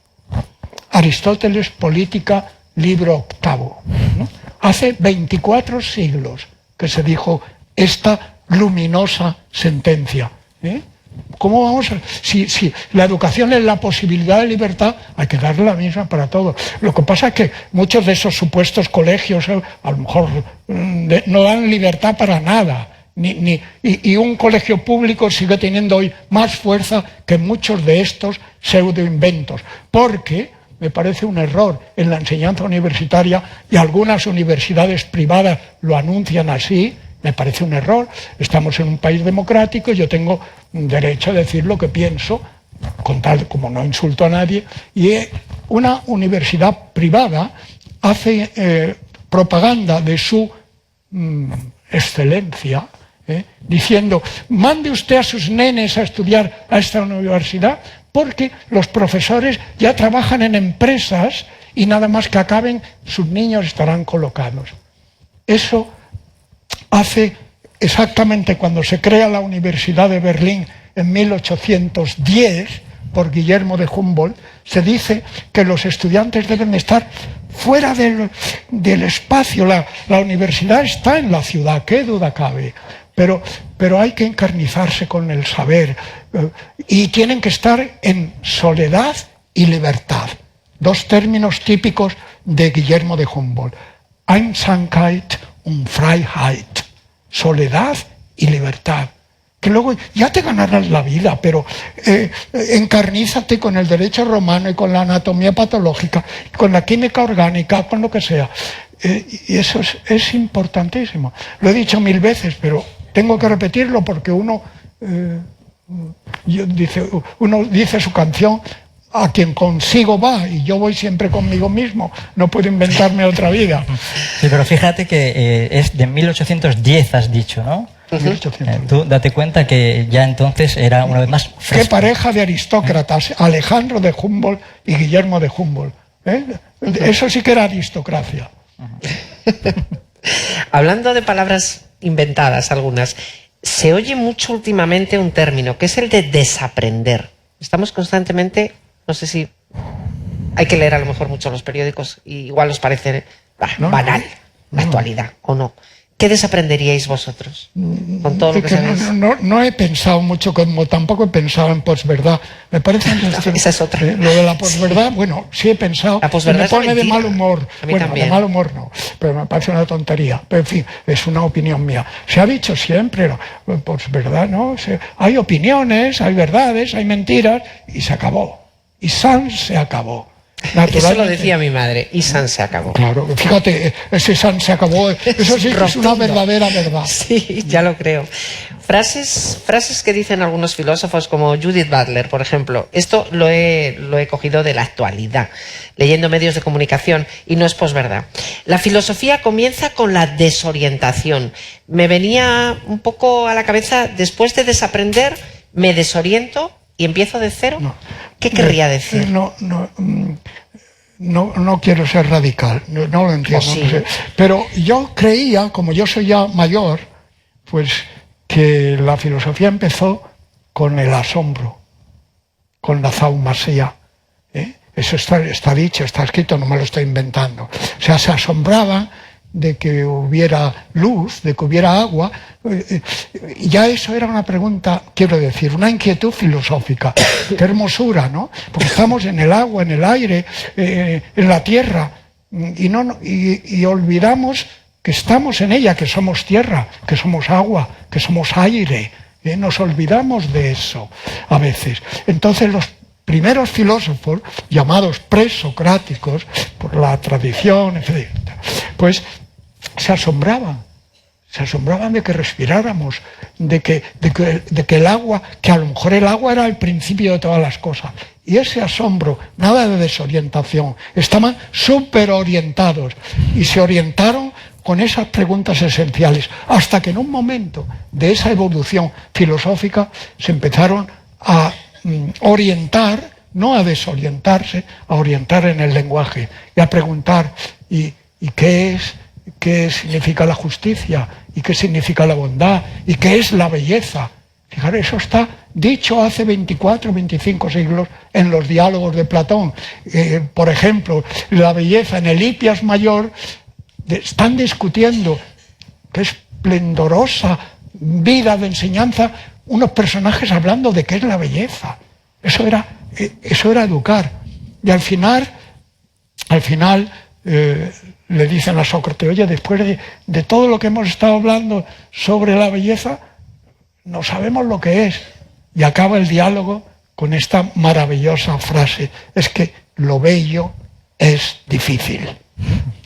Aristóteles, Política, libro 8, ¿no? Hace 24 siglos que se dijo esta luminosa sentencia. ¿Cómo vamos a...? Si la educación es la posibilidad de libertad, hay que darle la misma para todos. Lo que pasa es que muchos de esos supuestos colegios a lo mejor no dan libertad para nada. Y un colegio público sigue teniendo hoy más fuerza que muchos de estos pseudoinventos. Porque me parece un error en la enseñanza universitaria, y algunas universidades privadas lo anuncian así. Me parece un error. Estamos en un país democrático, yo tengo derecho a decir lo que pienso, con tal como no insulto a nadie, y una universidad privada hace propaganda de su excelencia, diciendo, mande usted a sus nenes a estudiar a esta universidad, porque los profesores ya trabajan en empresas y nada más que acaben, sus niños estarán colocados. Eso hace exactamente cuando se crea la Universidad de Berlín en 1810, por Guillermo de Humboldt, se dice que los estudiantes deben estar fuera del espacio. La universidad está en la ciudad, qué duda cabe. Pero hay que encarnizarse con el saber, y tienen que estar en soledad y libertad. 2 términos típicos de Guillermo de Humboldt. Einsamkeit un Freiheit, soledad y libertad. Que luego ya te ganarás la vida, pero encarnízate con el derecho romano y con la anatomía patológica, con la química orgánica, con lo que sea. Y eso es importantísimo. Lo he dicho 1000 veces, pero tengo que repetirlo porque uno dice su canción: a quien consigo va, y yo voy siempre conmigo mismo, no puedo inventarme otra vida. Sí, pero fíjate que es de 1810, has dicho, ¿no? 1810. Tú date cuenta que ya entonces era una vez más fresco. Qué pareja de aristócratas, Alejandro de Humboldt y Guillermo de Humboldt. Eso sí que era aristocracia. Hablando de palabras inventadas algunas, se oye mucho últimamente un término que es el de desaprender. Estamos constantemente, no sé si hay que leer a lo mejor mucho los periódicos y igual os parece banal la actualidad, ¿o no? ¿Qué desaprenderíais vosotros con todo lo que sabéis? No he pensado mucho, como tampoco he pensado en posverdad. Me parece esa es otra. Lo de la posverdad, bueno, sí he pensado. La posverdad me pone de mal humor. A mí bueno, también. de mal humor no, pero me parece una tontería. Pero en fin, es una opinión mía. Se ha dicho siempre, posverdad, ¿no? Hay opiniones, hay verdades, hay mentiras, y se acabó. Y se acabó. Eso lo decía mi madre, y San se acabó. Claro, fíjate, ese San se acabó, eso sí que es una verdadera verdad. Sí, ya lo creo. Frases que dicen algunos filósofos como Judith Butler, por ejemplo. Esto lo he cogido de la actualidad, leyendo medios de comunicación, y no es posverdad. La filosofía comienza con la desorientación. Me venía un poco a la cabeza, después de desaprender, me desoriento y empiezo de cero. No. ¿Qué querría decir? No quiero ser radical, no lo entiendo. Sí. No sé. Pero yo creía, como yo soy ya mayor, pues que la filosofía empezó con el asombro, con la zaumasía. Eso está dicho, está escrito, no me lo estoy inventando. O sea, se asombraban de que hubiera luz, de que hubiera agua. Ya eso era una pregunta, quiero decir, una inquietud filosófica. Qué hermosura, ¿no? Porque estamos en el agua, en el aire, en la tierra, y olvidamos que estamos en ella, que somos tierra, que somos agua, que somos aire. Nos olvidamos de eso a veces. Entonces los primeros filósofos, llamados presocráticos por la tradición, etc., pues se asombraban de que respiráramos, de que el agua, que a lo mejor el agua era el principio de todas las cosas. Y ese asombro, nada de desorientación, estaban súper orientados y se orientaron con esas preguntas esenciales, hasta que en un momento de esa evolución filosófica se empezaron a orientar, no a desorientarse, a orientar en el lenguaje y a preguntar, ¿y qué significa la justicia? ¿Y qué significa la bondad? ¿Y qué es la belleza? Fijaros, eso está dicho hace 24, 25 siglos en los diálogos de Platón. Por ejemplo, la belleza en el Hipias Mayor, están discutiendo qué esplendorosa vida de enseñanza, unos personajes hablando de qué es la belleza. Eso era educar. Y al final le dicen a Sócrates: oye, después de todo lo que hemos estado hablando sobre la belleza, no sabemos lo que es. Y acaba el diálogo con esta maravillosa frase: es que lo bello es difícil.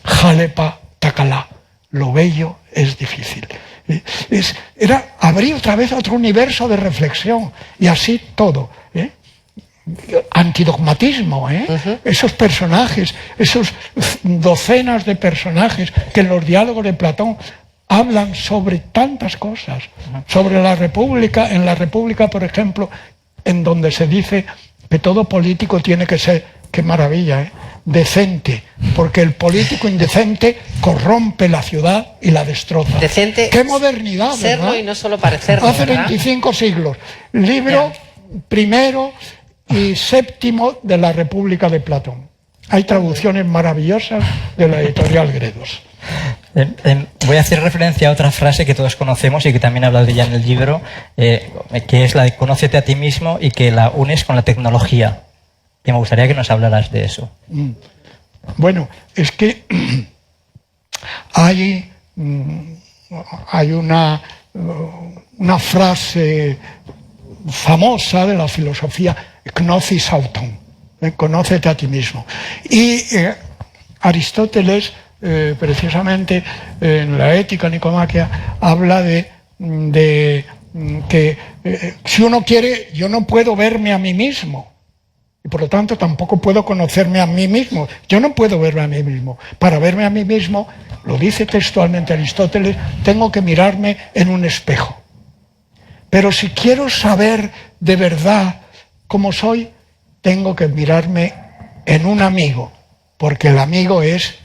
Jalepa Takala, lo bello es difícil. Era abrir otra vez otro universo de reflexión, y así todo. Antidogmatismo, Esos personajes, esos docenas de personajes que en los diálogos de Platón hablan sobre tantas cosas, sobre la República, en la República, por ejemplo, en donde se dice que todo político tiene que ser, qué maravilla, decente, porque el político indecente corrompe la ciudad y la destroza. Decente, qué modernidad, serlo, ¿verdad? y no solo parecerlo, Hace ¿verdad? 25 siglos. Libro primero y séptimo de la República de Platón. Hay traducciones maravillosas de la editorial Gredos. Voy a hacer referencia a otra frase que todos conocemos y que también habla de ella en el libro, que es la de conócete a ti mismo, y que la unes con la tecnología. Y me gustaría que nos hablaras de eso. Bueno, es que hay hay una frase famosa de la filosofía, gnosis auton, conócete a ti mismo. Y Aristóteles, precisamente en la Ética Nicomaquea, habla de que si uno quiere, yo no puedo verme a mí mismo, y por lo tanto tampoco puedo conocerme a mí mismo. Yo no puedo verme a mí mismo. Para verme a mí mismo, lo dice textualmente Aristóteles, tengo que mirarme en un espejo. Pero si quiero saber de verdad cómo soy, tengo que mirarme en un amigo, porque el amigo es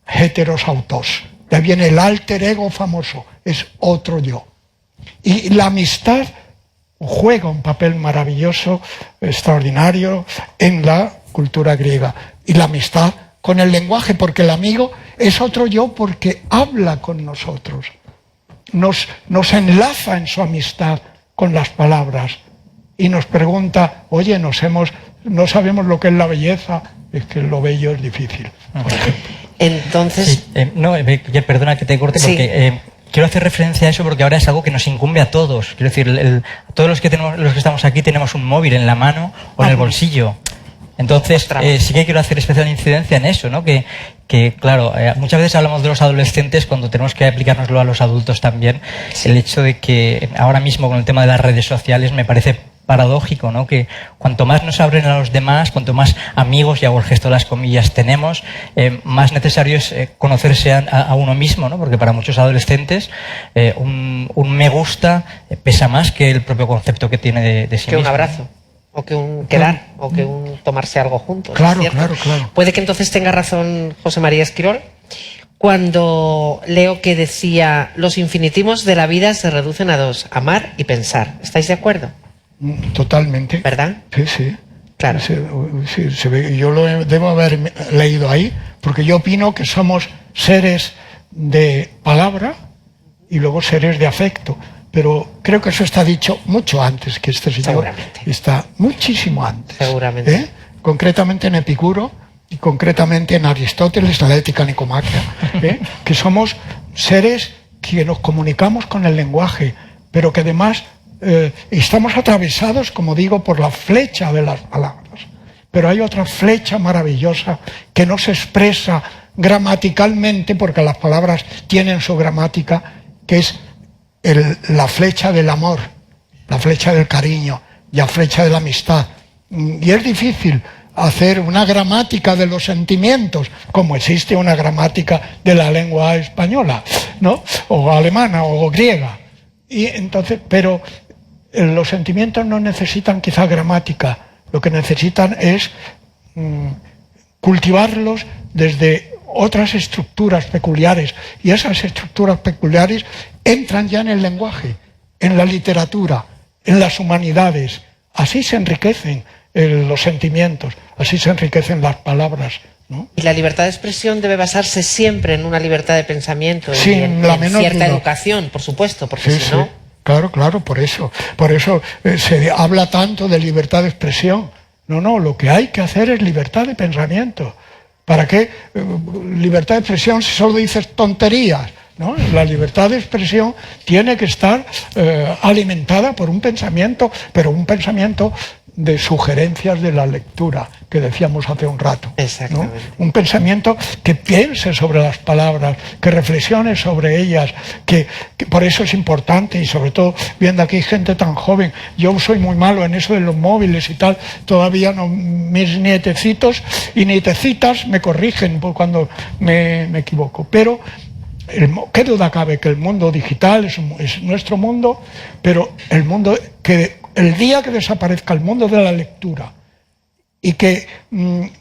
heteros autos. De ahí viene el alter ego famoso, es otro yo. Y la amistad juega un papel maravilloso, extraordinario en la cultura griega. Y la amistad con el lenguaje, porque el amigo es otro yo porque habla con nosotros. Nos enlaza en su amistad con las palabras y nos pregunta, oye, no sabemos lo que es la belleza, es que lo bello es difícil. Entonces... Sí, perdona que te corte, porque quiero hacer referencia a eso porque ahora es algo que nos incumbe a todos. Quiero decir, todos los que estamos aquí tenemos un móvil en la mano o en el bolsillo. Entonces, sí que quiero hacer especial incidencia en eso, ¿no? Que claro, muchas veces hablamos de los adolescentes cuando tenemos que aplicárnoslo a los adultos también. Sí. El hecho de que ahora mismo con el tema de las redes sociales me parece paradójico, ¿no? Que cuanto más nos abren a los demás, cuanto más amigos, y hago el gesto de las comillas, tenemos, más necesario es conocerse a uno mismo, ¿no? Porque para muchos adolescentes un me gusta pesa más que el propio concepto que tiene de sí mismo. Que un abrazo. O que un quedar, o que un tomarse algo juntos. Claro, claro. Puede que entonces tenga razón José María Esquirol cuando leo que decía: los infinitivos de la vida se reducen a dos, amar y pensar. ¿Estáis de acuerdo? Totalmente. ¿Verdad? Sí. Claro. Sí, se ve. Yo lo debo haber leído ahí, porque yo opino que somos seres de palabra y luego seres de afecto. Pero creo que eso está dicho mucho antes que este señor. Seguramente. Está muchísimo antes. Seguramente. Concretamente en Epicuro y concretamente en Aristóteles, en la Ética Nicomaquea, que somos seres que nos comunicamos con el lenguaje, pero que además estamos atravesados, como digo, por la flecha de las palabras. Pero hay otra flecha maravillosa que no se expresa gramaticalmente, porque las palabras tienen su gramática, que es la flecha del amor, la flecha del cariño y la flecha de la amistad. Y es difícil hacer una gramática de los sentimientos, como existe una gramática de la lengua española, ¿no? O alemana o griega. Y entonces, pero los sentimientos no necesitan quizá gramática, lo que necesitan es cultivarlos desde otras estructuras peculiares, y esas estructuras peculiares entran ya en el lenguaje, en la literatura, en las humanidades. Así se enriquecen los sentimientos, así se enriquecen las palabras, ¿no? Y la libertad de expresión debe basarse siempre en una libertad de pensamiento, en cierta educación, por supuesto, porque si no... Claro, por eso se habla tanto de libertad de expresión. No, lo que hay que hacer es libertad de pensamiento. ¿Para qué libertad de expresión si solo dices tonterías? ¿No? La libertad de expresión tiene que estar alimentada por un pensamiento, pero un pensamiento de sugerencias de la lectura, que decíamos hace un rato, ¿no? Un pensamiento que piense sobre las palabras, que reflexione sobre ellas, que por eso es importante, y sobre todo viendo aquí gente tan joven. Yo soy muy malo en eso de los móviles y tal, todavía no, mis nietecitos y nietecitas me corrigen cuando me equivoco, pero qué duda cabe que el mundo digital es nuestro mundo, pero el mundo que el día que desaparezca el mundo de la lectura y que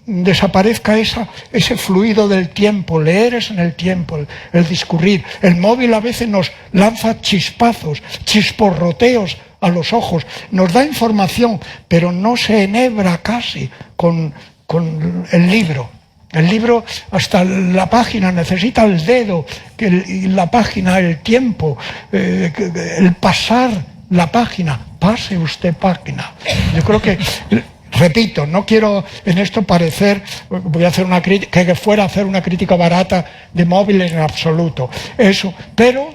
desaparezca ese fluido del tiempo, leer es en el tiempo, el discurrir. El móvil a veces nos lanza chispazos, chisporroteos a los ojos, nos da información, pero no se enhebra casi con el libro. El libro, hasta la página, necesita el dedo, y la página, el tiempo, el pasar la página. Pase usted página. Yo creo que Repito, no quiero en esto parecer, voy a hacer una crítica, que fuera a hacer una crítica barata de móviles en absoluto. Eso, pero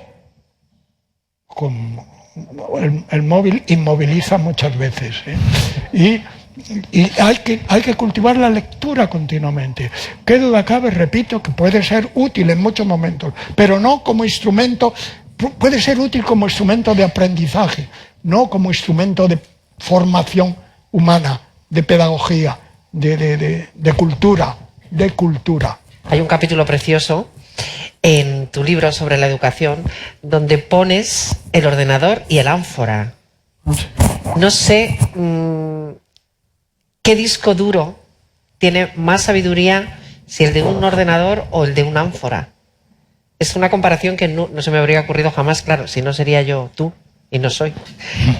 el móvil inmoviliza muchas veces, ¿eh? Y hay que cultivar la lectura continuamente. Qué duda cabe, repito, que puede ser útil en muchos momentos, pero no como instrumento, puede ser útil como instrumento de aprendizaje, no como instrumento de formación humana, de pedagogía, de cultura, Hay un capítulo precioso en tu libro sobre la educación donde pones el ordenador y el ánfora. No sé qué disco duro tiene más sabiduría, si el de un ordenador o el de un ánfora. Es una comparación que no se me habría ocurrido jamás, claro, si no sería yo tú. Y no soy,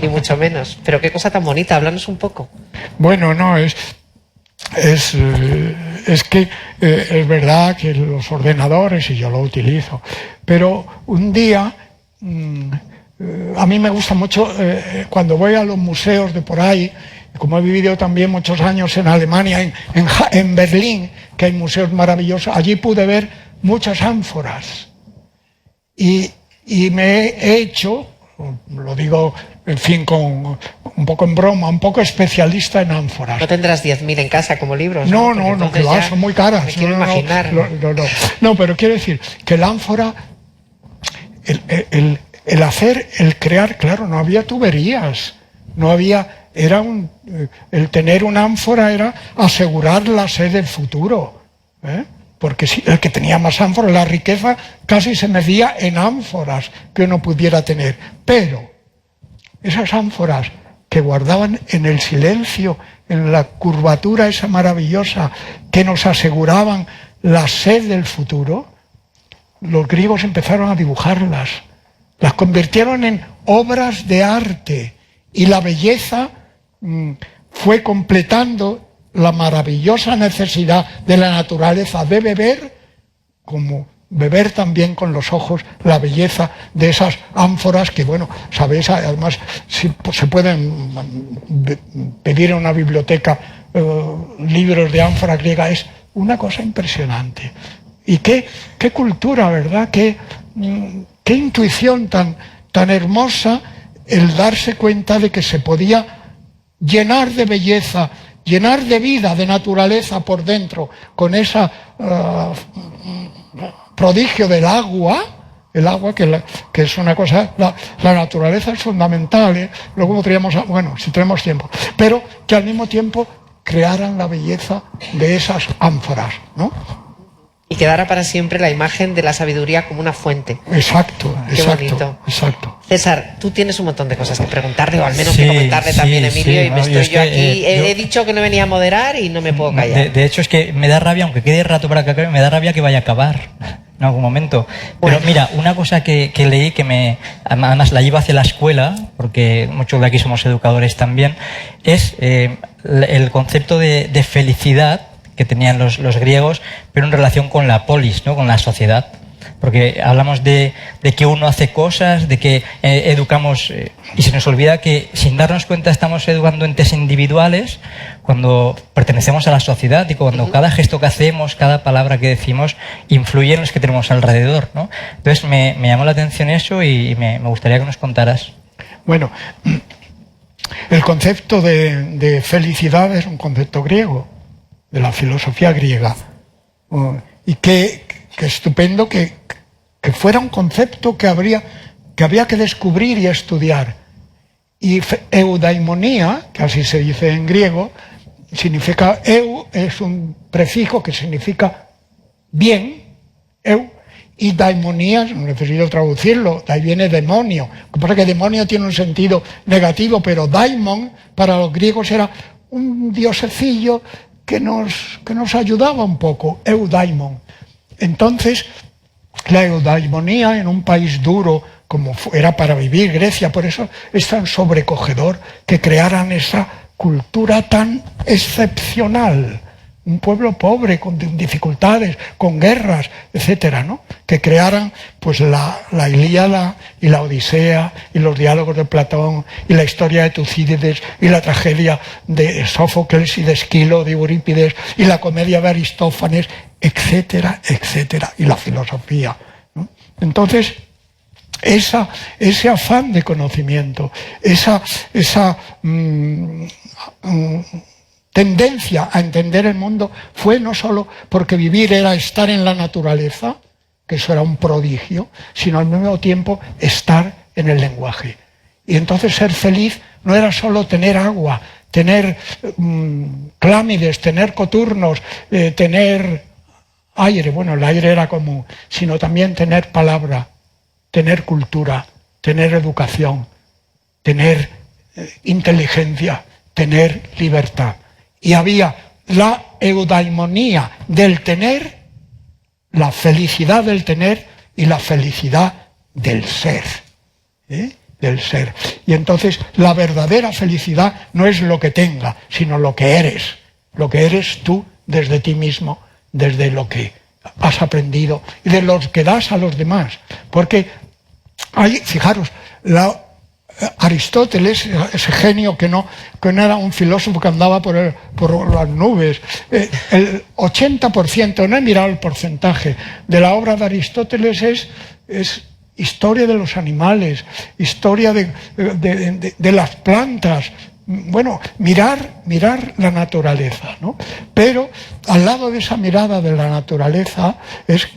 ni mucho menos. Pero qué cosa tan bonita, háblanos un poco. Bueno, no, es que es verdad que los ordenadores, y yo lo utilizo, pero un día, a mí me gusta mucho, cuando voy a los museos de por ahí, como he vivido también muchos años en Alemania, en Berlín, que hay museos maravillosos, allí pude ver muchas ánforas. Y me he hecho, lo digo, en fin, con un poco en broma, un poco especialista en ánforas. ¿No tendrás 10.000 en casa como libros? No, que va, son muy caras. Me quiero imaginar. No, pero quiero decir que el ánfora, el crear, claro, no había tuberías, no había, el tener un ánfora era asegurar la sed del futuro, ¿eh? Porque si el que tenía más ánforas, la riqueza casi se medía en ánforas que uno pudiera tener. Pero esas ánforas que guardaban en el silencio, en la curvatura esa maravillosa, que nos aseguraban la sed del futuro, los griegos empezaron a dibujarlas, las convirtieron en obras de arte, y la belleza fue completando la maravillosa necesidad de la naturaleza de beber, como beber también con los ojos la belleza de esas ánforas que, bueno, sabéis, además se pueden pedir en una biblioteca libros de ánfora griega, es una cosa impresionante. Y qué cultura, ¿verdad? Qué intuición tan hermosa el darse cuenta de que se podía llenar de belleza, llenar de vida, de naturaleza por dentro, con ese prodigio del agua, el agua que es una cosa, la naturaleza es fundamental, ¿eh? Luego podríamos, bueno, si tenemos tiempo, pero que al mismo tiempo crearan la belleza de esas ánforas, ¿no? Y quedara para siempre la imagen de la sabiduría como una fuente. Exacto, Qué bonito. Exacto. César, tú tienes un montón de cosas que preguntarle, o al menos que comentarle también, Emilio, y me estoy yo aquí. He dicho que no venía a moderar y no me puedo callar. De hecho, es que me da rabia, aunque quede rato para que acabe, me da rabia que vaya a acabar en algún momento. Pero mira, una cosa que leí, además la llevo hacia la escuela, porque muchos de aquí somos educadores también, es el concepto de felicidad que tenían los griegos, pero en relación con la polis, ¿no? Con la sociedad. Porque hablamos de que uno hace cosas, de que educamos, y se nos olvida que sin darnos cuenta estamos educando entes individuales cuando pertenecemos a la sociedad, y cuando cada gesto que hacemos, cada palabra que decimos, influye en los que tenemos alrededor, ¿no? Entonces me llamó la atención eso y me gustaría que nos contaras. Bueno, el concepto de felicidad es un concepto griego, de la filosofía griega, y qué estupendo que fuera un concepto que había que descubrir y estudiar. Y eudaimonía, que así se dice en griego, significa, es un prefijo que significa bien, y daimonía, no necesito traducirlo, de ahí viene demonio. Lo que pasa es que demonio tiene un sentido negativo, pero daimon para los griegos era un diosecillo que nos ayudaba un poco, eudaimon. Entonces, la eudaimonía en un país duro como era para vivir Grecia, por eso es tan sobrecogedor que crearan esa cultura tan excepcional, un pueblo pobre, con dificultades, con guerras, etcétera, ¿no? Que crearan pues la Ilíada y la Odisea y los diálogos de Platón y la historia de Tucídides y la tragedia de Sófocles y de Esquilo, de Eurípides y la comedia de Aristófanes, etcétera, etcétera, y la filosofía, ¿no? Entonces, ese afán de conocimiento, esa tendencia a entender el mundo fue no solo porque vivir era estar en la naturaleza, que eso era un prodigio, sino al mismo tiempo estar en el lenguaje. Y entonces ser feliz no era solo tener agua, tener clámides, tener coturnos, tener aire, bueno, el aire era común, sino también tener palabra, tener cultura, tener educación, tener inteligencia, tener libertad. Y había la eudaimonía del tener, la felicidad del tener y la felicidad del ser. Del ser. Y entonces la verdadera felicidad no es lo que tenga, sino lo que eres tú desde ti mismo, desde lo que has aprendido y de lo que das a los demás. Porque hay, fijaros, Aristóteles, ese genio que no era un filósofo que andaba por las nubes, el 80%, no he mirado el porcentaje, de la obra de Aristóteles es historia de los animales, historia de las plantas. Bueno, mirar la naturaleza, ¿no? Pero al lado de esa mirada de la naturaleza es,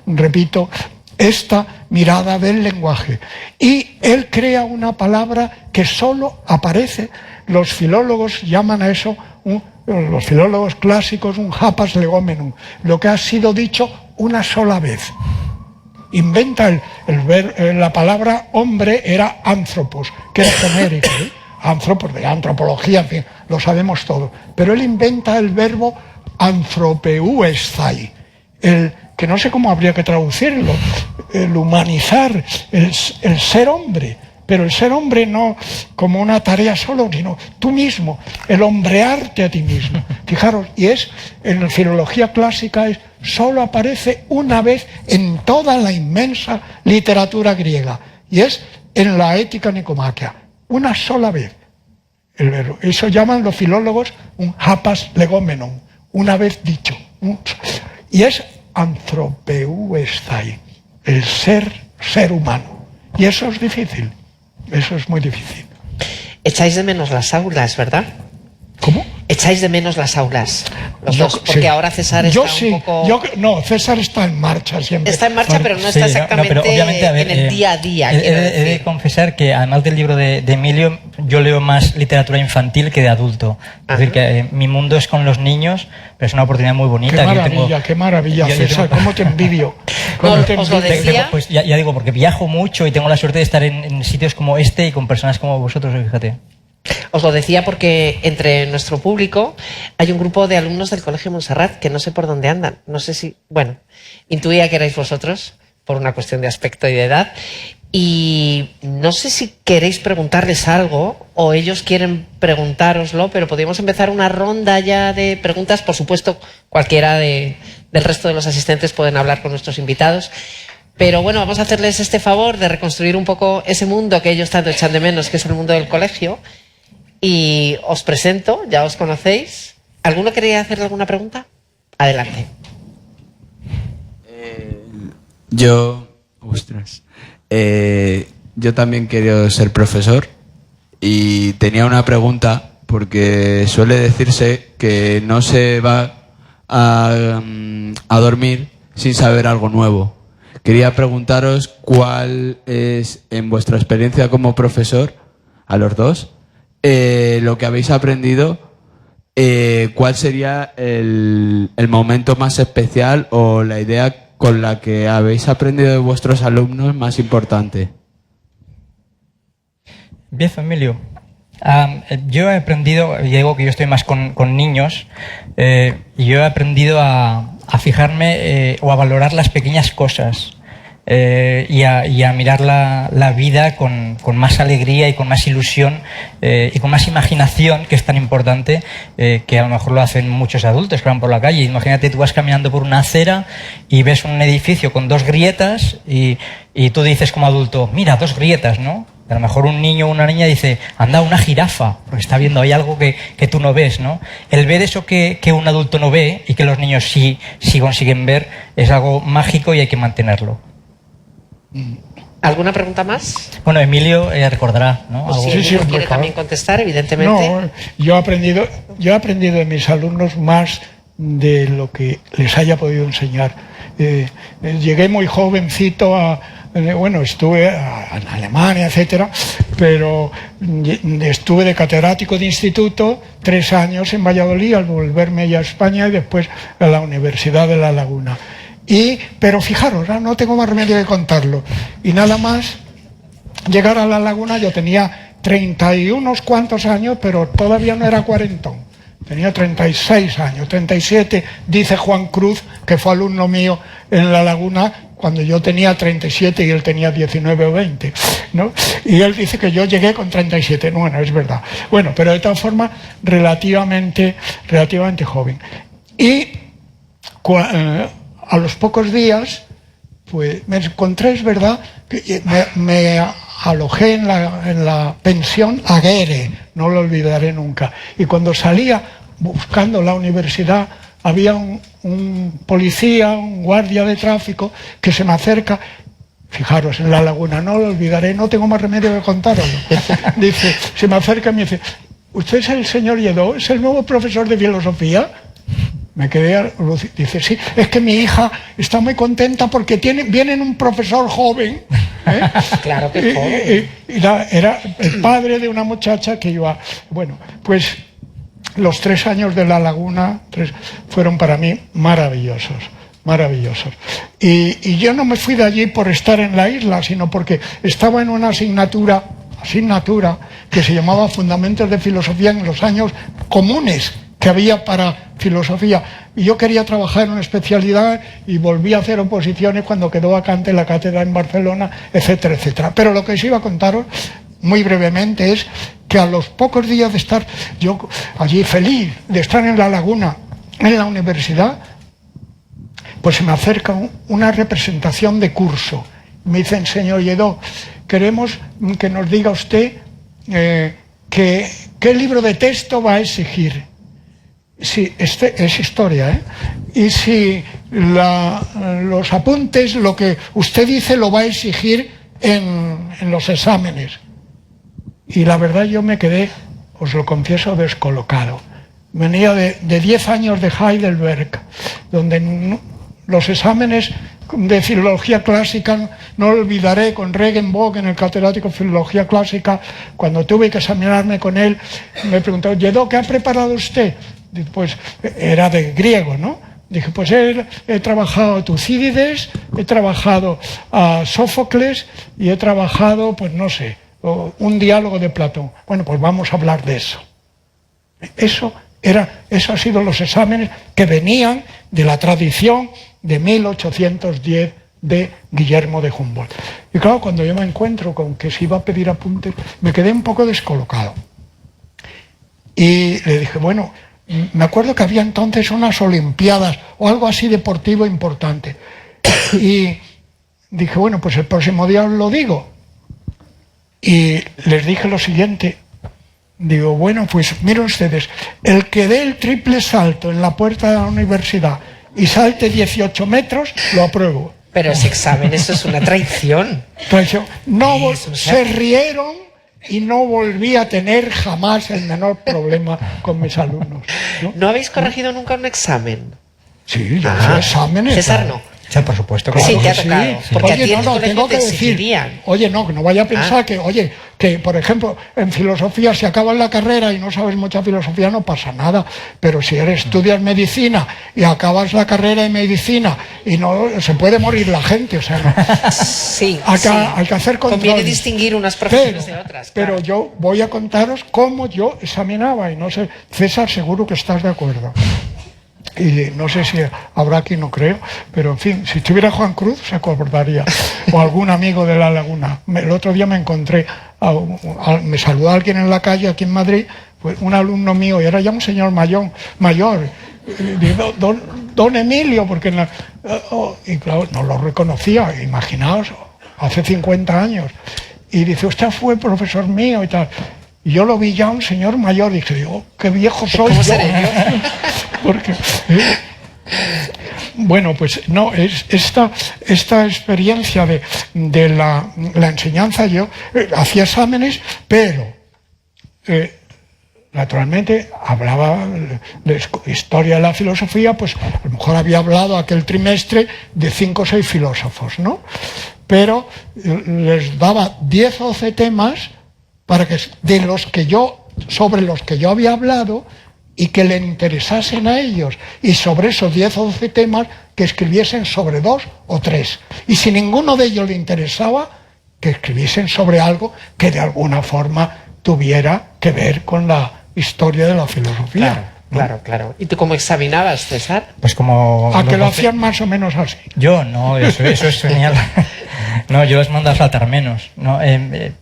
repito, esta mirada del lenguaje. Y él crea una palabra que solo aparece, los filólogos llaman a eso, los filólogos clásicos, un hapas legomenum, lo que ha sido dicho una sola vez. Inventa la palabra hombre, era anthropos, que era genérico, Anthropos, de antropología, en fin, lo sabemos todo. Pero él inventa el verbo anthropeuesthai, que no sé cómo habría que traducirlo, el humanizar, el ser hombre, pero el ser hombre no como una tarea solo, sino tú mismo, el hombrearte a ti mismo. Fijaros, y en la filología clásica solo aparece una vez en toda la inmensa literatura griega, y es en la Ética Nicomaquea, una sola vez el verbo. Eso llaman los filólogos un hapas legomenon, una vez dicho. Y es anthropeuesthai, el ser humano. Y eso es difícil, eso es muy difícil. Echáis de menos las aulas, ¿verdad? ¿Cómo? Echáis de menos las aulas, los dos, porque sí. ahora César está un poco... No, César está en marcha siempre. Está en marcha, pero no está exactamente pero obviamente, a ver, en el día a día. He de confesar que además del libro de Emilio, yo leo más literatura infantil que de adulto. Es decir, que mi mundo es con los niños, pero es una oportunidad muy bonita. Qué maravilla, César, cómo te envidio. Os lo decía. Pues ya digo, porque viajo mucho y tengo la suerte de estar en sitios como este y con personas como vosotros, fíjate. Os lo decía porque entre nuestro público hay un grupo de alumnos del Colegio Montserrat que no sé por dónde andan. No sé si... Bueno, intuía que erais vosotros por una cuestión de aspecto y de edad. Y no sé si queréis preguntarles algo o ellos quieren preguntároslo, pero podríamos empezar una ronda ya de preguntas. Por supuesto, cualquiera del resto de los asistentes pueden hablar con nuestros invitados. Pero bueno, vamos a hacerles este favor de reconstruir un poco ese mundo que ellos tanto echan de menos, que es el mundo del colegio. Y os presento, ya os conocéis. ¿Alguno quería hacerle alguna pregunta? Adelante. Yo también quería ser profesor y tenía una pregunta porque suele decirse que no se va a dormir sin saber algo nuevo. Quería preguntaros cuál es, en vuestra experiencia como profesor, a los dos, lo que habéis aprendido, cuál sería el momento más especial o la idea con la que habéis aprendido de vuestros alumnos más importante. Bien, Emilio. Yo he aprendido, y digo que yo estoy más con niños, y yo he aprendido a fijarme o a valorar las pequeñas cosas. y a mirar la vida con más alegría y con más ilusión y con más imaginación, que es tan importante, que a lo mejor lo hacen muchos adultos que van por la calle. Imagínate, tú vas caminando por una acera y ves un edificio con 2 grietas y tú dices como adulto, mira, 2 grietas, ¿no? A lo mejor un niño o una niña dice, anda, una jirafa, porque está viendo ahí algo que tú no ves, ¿no? El ver eso que un adulto no ve y que los niños sí consiguen ver es algo mágico y hay que mantenerlo. ¿Alguna pregunta más? Bueno, Emilio recordará, ¿no? Pues si Sí, Emilio sí, quiere claro. también contestar, evidentemente. No, yo he aprendido de mis alumnos más de lo que les haya podido enseñar. Llegué muy jovencito bueno, estuve en Alemania, etcétera, pero estuve de catedrático de instituto 3 años en Valladolid, al volverme ya a España y después a la Universidad de La Laguna. Pero fijaros, no tengo más remedio que contarlo. Y nada más llegar a La Laguna, yo tenía 30 y unos cuantos años, pero todavía no era cuarentón. Tenía 36 años, 37, dice Juan Cruz, que fue alumno mío en La Laguna, cuando yo tenía 37 y él tenía 19 o 20, ¿no? Y él dice que yo llegué con 37, bueno, es verdad. Bueno, pero de todas formas, relativamente joven. Y a los pocos días, pues me encontré, es verdad, que me alojé en la pensión Aguere, no lo olvidaré nunca. Y cuando salía buscando la universidad, había un policía, un guardia de tráfico, que se me acerca, fijaros, en La Laguna, no lo olvidaré, no tengo más remedio que contároslo. Dice, se me acerca y me dice, ¿usted es el señor Lledó? ¿Es el nuevo profesor de filosofía? Me quedé, dice, sí, es que mi hija está muy contenta porque viene un profesor joven. Claro que joven. Era el padre de una muchacha que iba. Bueno, pues los 3 años de La Laguna fueron para mí maravillosos. Y yo no me fui de allí por estar en la isla, sino porque estaba en una asignatura que se llamaba Fundamentos de Filosofía en los años comunes que había para filosofía, y yo quería trabajar en una especialidad y volví a hacer oposiciones cuando quedó vacante la cátedra en Barcelona, etcétera, etcétera. Pero lo que os iba a contaros muy brevemente es que a los pocos días de estar yo allí feliz de estar en La Laguna, en la universidad, pues se me acerca una representación de curso. Me dicen, señor Lledó, queremos que nos diga usted qué libro de texto va a exigir. Sí, es historia, ¿eh? Y si los apuntes, lo que usted dice, lo va a exigir en los exámenes. Y la verdad yo me quedé, os lo confieso, descolocado. Venía de 10 años de Heidelberg, donde los exámenes de filología clásica, no lo olvidaré, con Regenbock en el catedrático de filología clásica, cuando tuve que examinarme con él, me preguntó, Lledó, ¿qué ha preparado usted? Pues era de griego, ¿no? Dije, pues he trabajado a Tucídides, he trabajado a Sófocles y he trabajado, pues no sé, un diálogo de Platón. Bueno, pues vamos a hablar de eso. Eso han sido los exámenes que venían de la tradición de 1810 de Guillermo de Humboldt. Y claro, cuando yo me encuentro con que se iba a pedir apuntes, me quedé un poco descolocado. Y le dije, bueno, me acuerdo que había entonces unas olimpiadas o algo así deportivo importante. Y dije, bueno, pues el próximo día os lo digo. Y les dije lo siguiente. Digo, bueno, pues miren ustedes, el que dé el triple salto en la puerta de la universidad y salte 18 metros, lo apruebo. Pero ese examen, eso es una traición. No, se rieron y no volví a tener jamás el menor problema con mis alumnos. ¿No habéis corregido nunca un examen? Sí, yo hacía exámenes. César no. Sí, por supuesto. Sí, Claro. te ha tocado. Sí. Porque a Oye, ti en el no, colegio tengo te que decir, exigirían. oye, no vaya a pensar que por ejemplo, en filosofía, si acabas la carrera y no sabes mucha filosofía, no pasa nada. Pero si estudias medicina y acabas la carrera de medicina y no se puede morir la gente, o sea, no. Sí, Hay que hacer control. Conviene distinguir unas profesiones de otras. Pero Claro. yo voy a contaros cómo yo examinaba, y no sé, César, seguro que estás de acuerdo. y no sé si habrá aquí, no creo, pero en fin, si estuviera Juan Cruz se acordaría, o algún amigo de La Laguna. El otro día me encontré, me saludó alguien en la calle aquí en Madrid, pues un alumno mío, y era ya un señor mayor, digo, don Emilio, porque y claro, no lo reconocía, imaginaos, hace 50 años, y dice, usted fue profesor mío y tal. Y yo lo vi ya un señor mayor, y dije, oh, qué viejo soy yo. Porque, bueno, pues no, esta experiencia de la enseñanza, yo hacía exámenes, pero naturalmente hablaba de historia de la filosofía, pues a lo mejor había hablado aquel trimestre de 5 o 6 filósofos, ¿no? Pero les daba 10 o 12 temas para que, sobre los que yo había hablado y que le interesasen a ellos, y sobre esos 10 o 12 temas que escribiesen sobre 2 o 3, y si ninguno de ellos le interesaba, que escribiesen sobre algo que de alguna forma tuviera que ver con la historia de la filosofía. Claro. ¿Y tú cómo examinabas, César? Pues como... A que lo hacían más o menos así. Yo no, eso es genial. No, yo les mando a faltar menos, ¿no?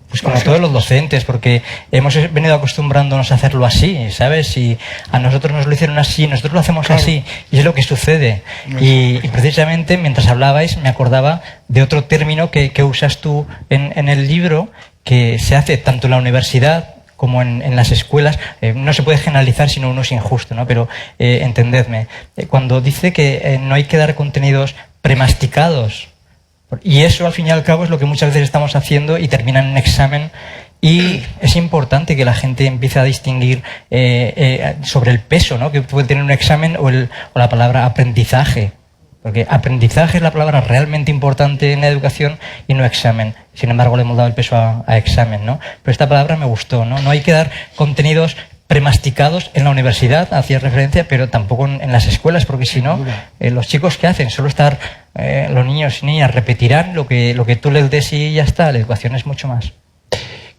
Pues como todos los docentes, porque hemos venido acostumbrándonos a hacerlo así, ¿sabes? Y a nosotros nos lo hicieron así, nosotros lo hacemos así, y es lo que sucede. Y precisamente mientras hablabais me acordaba de otro término que usas tú en el libro, que se hace tanto en la universidad como en las escuelas. No se puede generalizar, sino uno es injusto, ¿no? Pero entendedme, cuando dice que no hay que dar contenidos premasticados, y eso al fin y al cabo es lo que muchas veces estamos haciendo y termina en un examen, y es importante que la gente empiece a distinguir sobre el peso, ¿no?, que puede tener un examen o la palabra aprendizaje. Porque aprendizaje es la palabra realmente importante en la educación y no examen. Sin embargo, le hemos dado el peso a examen, ¿no? Pero esta palabra me gustó, ¿no? No hay que dar contenidos premasticados en la universidad, hacía referencia, pero tampoco en las escuelas, porque si no, los chicos que hacen, solo estar, los niños y niñas repetirán lo que tú les des y ya está. La educación es mucho más.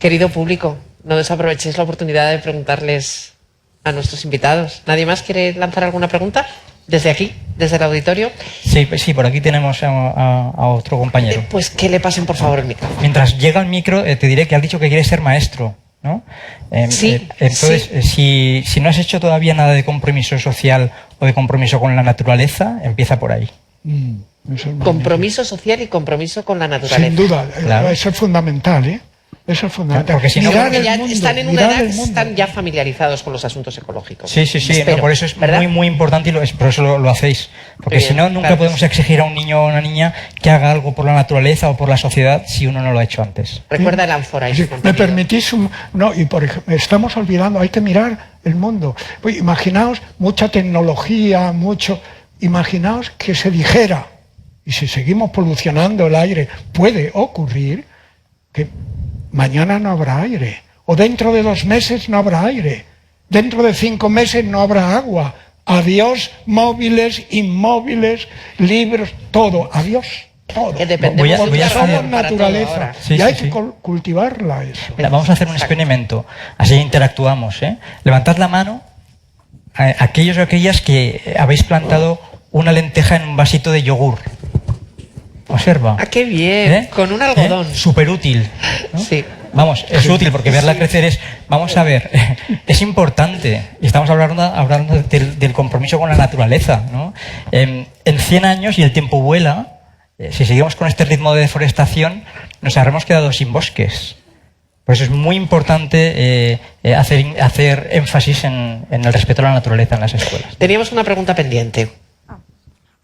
Querido público, no desaprovechéis la oportunidad de preguntarles a nuestros invitados. ¿Nadie más quiere lanzar alguna pregunta? Desde aquí, desde el auditorio. Sí, por aquí tenemos a otro compañero. Pues que le pasen por favor el micro. Mientras llega el micro, te diré que has dicho que quieres ser maestro, ¿no? Sí. Entonces, sí. Si no has hecho todavía nada de compromiso social o de compromiso con la naturaleza, empieza por ahí. Compromiso social y compromiso con la naturaleza. Sin duda, claro. Eso es fundamental, ¿eh? Eso es fundamental. Porque si no, porque ya están en una edad que están ya familiarizados con los asuntos ecológicos. Sí. Espero, no, por eso es ¿verdad? muy importante, y por eso lo hacéis. Porque Bien, si no, nunca claro. podemos exigir a un niño o una niña que haga algo por la naturaleza o por la sociedad si uno no lo ha hecho antes. Recuerda el ánfora. Sí, ¿me permitís? Por ejemplo, estamos olvidando, hay que mirar el mundo. Pues, imaginaos mucha tecnología, imaginaos que se dijera, y si seguimos polucionando el aire, puede ocurrir que mañana no habrá aire, o dentro de 2 meses no habrá aire, dentro de 5 meses no habrá agua. Adiós móviles, inmóviles, libros, todo, adiós, todo. Que dependemos Voy a somos hacer- naturaleza, Sí, y hay sí. que cultivarla eso. Mira, vamos a hacer un experimento, así interactuamos, ¿eh? Levantad la mano aquellos o aquellas que habéis plantado una lenteja en un vasito de yogur. Observa. ¡Ah, qué bien! Con un algodón. Súper útil, ¿no? Sí. Vamos, es útil porque verla crecer es... Vamos a ver, es importante. Y estamos hablando del compromiso con la naturaleza, ¿no? En 100 años, y el tiempo vuela, si seguimos con este ritmo de deforestación, nos habremos quedado sin bosques. Por eso es muy importante hacer énfasis en el respeto a la naturaleza en las escuelas. Teníamos una pregunta pendiente.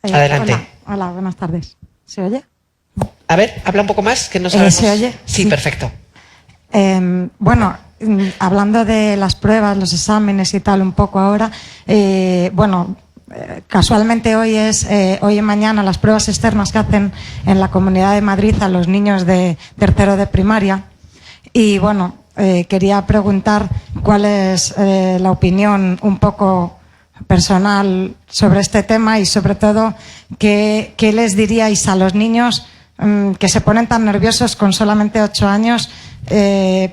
Adelante. Hola, buenas tardes. ¿Se oye? A ver, habla un poco más, que no sabemos. ¿Se oye? Sí, Sí. perfecto. Bueno, hablando de las pruebas, los exámenes y tal un poco ahora, casualmente hoy y mañana las pruebas externas que hacen en la Comunidad de Madrid a los niños de tercero de primaria. Y bueno, quería preguntar cuál es la opinión un poco personal sobre este tema, y sobre todo qué les diríais a los niños que se ponen tan nerviosos con solamente 8 años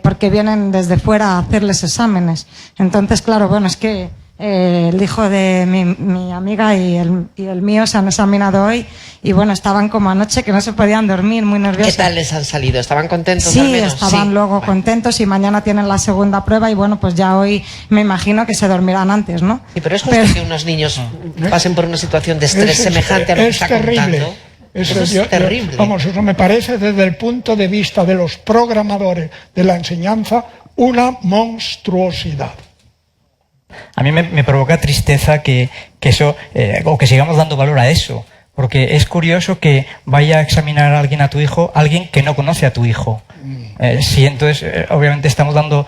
porque vienen desde fuera a hacerles exámenes. Entonces, claro, bueno, es que El hijo de mi amiga y el mío se han examinado hoy y bueno, estaban como anoche que no se podían dormir, muy nerviosos. ¿Qué tal les han salido? ¿Estaban contentos? Sí, al menos? estaban Sí. luego contentos y mañana tienen la segunda prueba y bueno, pues ya hoy me imagino que se dormirán antes, ¿no? Sí, pero es justo que unos niños pasen por una situación de estrés semejante a lo que está terrible. contando. Eso es terrible. Vamos, eso me parece desde el punto de vista de los programadores de la enseñanza una monstruosidad. A mí me provoca tristeza que eso, o que sigamos dando valor a eso. Porque es curioso que vaya a examinar a alguien a tu hijo, alguien que no conoce a tu hijo. Sí, entonces, obviamente estamos dando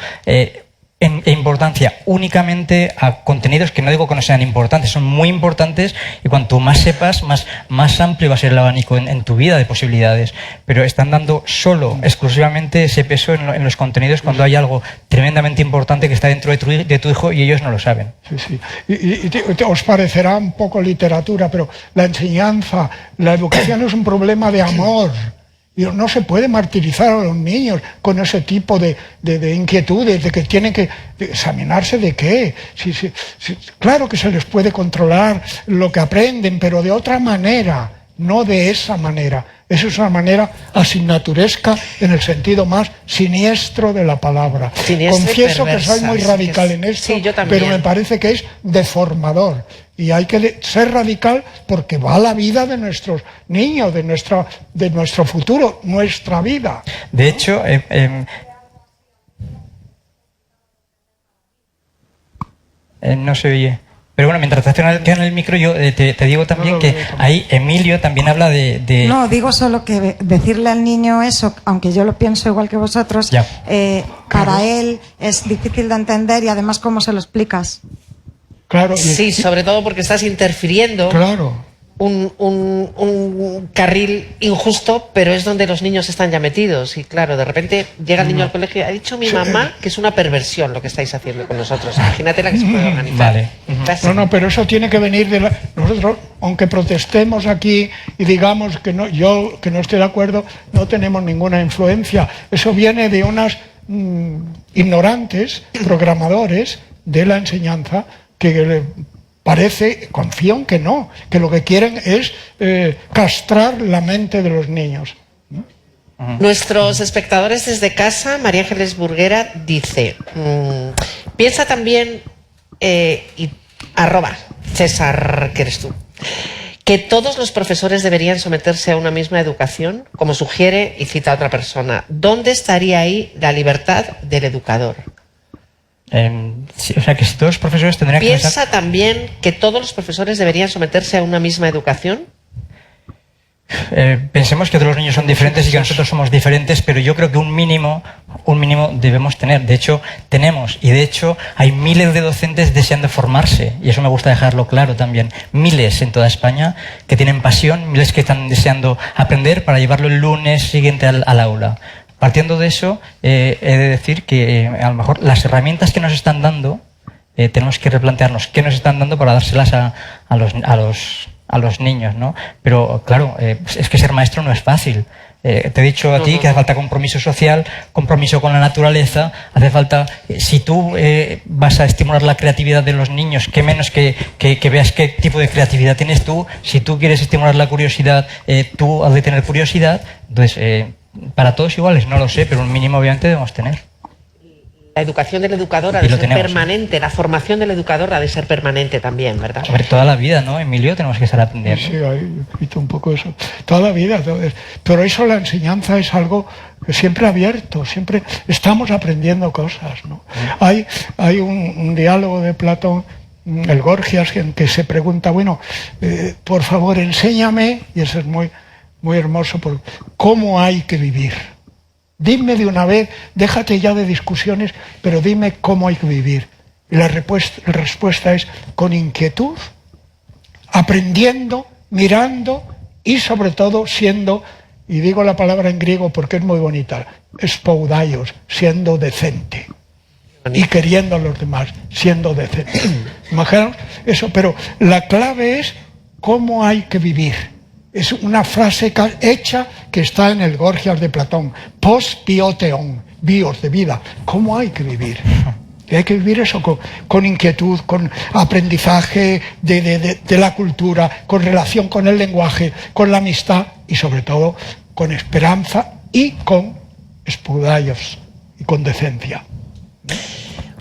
importancia únicamente a contenidos que no digo que no sean importantes, son muy importantes y cuanto más sepas, más amplio va a ser el abanico en tu vida de posibilidades. Pero están dando solo, exclusivamente ese peso en los contenidos cuando hay algo tremendamente importante que está dentro de tu hijo y ellos no lo saben. Sí, sí. Y os parecerá un poco literatura, pero la enseñanza, la educación es un problema de amor. Y no se puede martirizar a los niños con ese tipo de inquietudes, de que tienen que examinarse de qué. Claro que se les puede controlar lo que aprenden, pero de otra manera, no de esa manera. Esa es una manera asignaturesca en el sentido más siniestro de la palabra. Siniestra y Confieso que perversa, soy muy sí, radical en esto, sí, yo también. pero me parece que es deformador. Y hay que ser radical porque va la vida de nuestros niños, de nuestro futuro, nuestra vida. De hecho, no se oye. Pero bueno, mientras te hacen el micro, yo te digo también que ahí Emilio también habla de... No, digo solo que decirle al niño eso, aunque yo lo pienso igual que vosotros, Ya. para él es difícil de entender y además ¿cómo se lo explicas? Claro, Sí, sobre todo porque estás interfiriendo claro. un carril injusto, pero es donde los niños están ya metidos. Y claro, de repente llega el niño al colegio y ha dicho mi mamá que es una perversión lo que estáis haciendo con nosotros. Imagínate la que se puede organizar. Vale. No, pero eso tiene que venir de nosotros, aunque protestemos aquí y digamos que no, yo que no estoy de acuerdo, no tenemos ninguna influencia. Eso viene de unas ignorantes programadores de la enseñanza que confío en que no, que lo que quieren es castrar la mente de los niños. Nuestros espectadores desde casa, María Ángeles Burguera dice, piensa también, @César, que eres tú, que todos los profesores deberían someterse a una misma educación, como sugiere y cita a otra persona. ¿Dónde estaría ahí la libertad del educador? Sí, o sea, que si todos los profesores tendrían que... ¿Piensa también que todos los profesores deberían someterse a una misma educación? Pensemos que todos los niños son diferentes y que nosotros somos diferentes, pero yo creo que un mínimo debemos tener. De hecho, tenemos, y de hecho hay miles de docentes deseando formarse, y eso me gusta dejarlo claro también. Miles en toda España que tienen pasión, miles que están deseando aprender para llevarlo el lunes siguiente al aula. Partiendo de eso, he de decir que a lo mejor las herramientas que nos están dando, tenemos que replantearnos qué nos están dando para dárselas a los niños, ¿no? Pero claro, es que ser maestro no es fácil. Te he dicho a ti que hace falta compromiso social, compromiso con la naturaleza, hace falta, si tú vas a estimular la creatividad de los niños, qué menos que veas qué tipo de creatividad tienes tú. Si tú quieres estimular la curiosidad, tú has de tener curiosidad. Entonces, para todos iguales, no lo sé, pero un mínimo obviamente debemos tener. La educación del educador ha Y de lo ser tenemos, permanente, la formación del educador ha de ser permanente también, ¿verdad? Sobre toda la vida, ¿no, Emilio? Tenemos que estar aprendiendo. Sí, ahí visto un poco eso. Toda la vida. Pero eso, la enseñanza es algo que siempre abierto, siempre estamos aprendiendo cosas, ¿no? Hay un diálogo de Platón, el Gorgias, en que se pregunta, bueno, por favor, enséñame, y eso es muy, muy hermoso, ¿cómo hay que vivir? Dime de una vez, déjate ya de discusiones, pero dime cómo hay que vivir. Y la respuesta es con inquietud, aprendiendo, mirando y sobre todo siendo, y digo la palabra en griego porque es muy bonita, spoudaios, siendo decente. Y queriendo a los demás, siendo decente. Imaginaos eso, pero la clave es cómo hay que vivir. Es una frase hecha que está en el Gorgias de Platón. Post bioteon, bios de vida. ¿Cómo hay que vivir? Y hay que vivir eso con inquietud, con aprendizaje de la cultura, con relación con el lenguaje, con la amistad y sobre todo con esperanza y con espudallos y con decencia.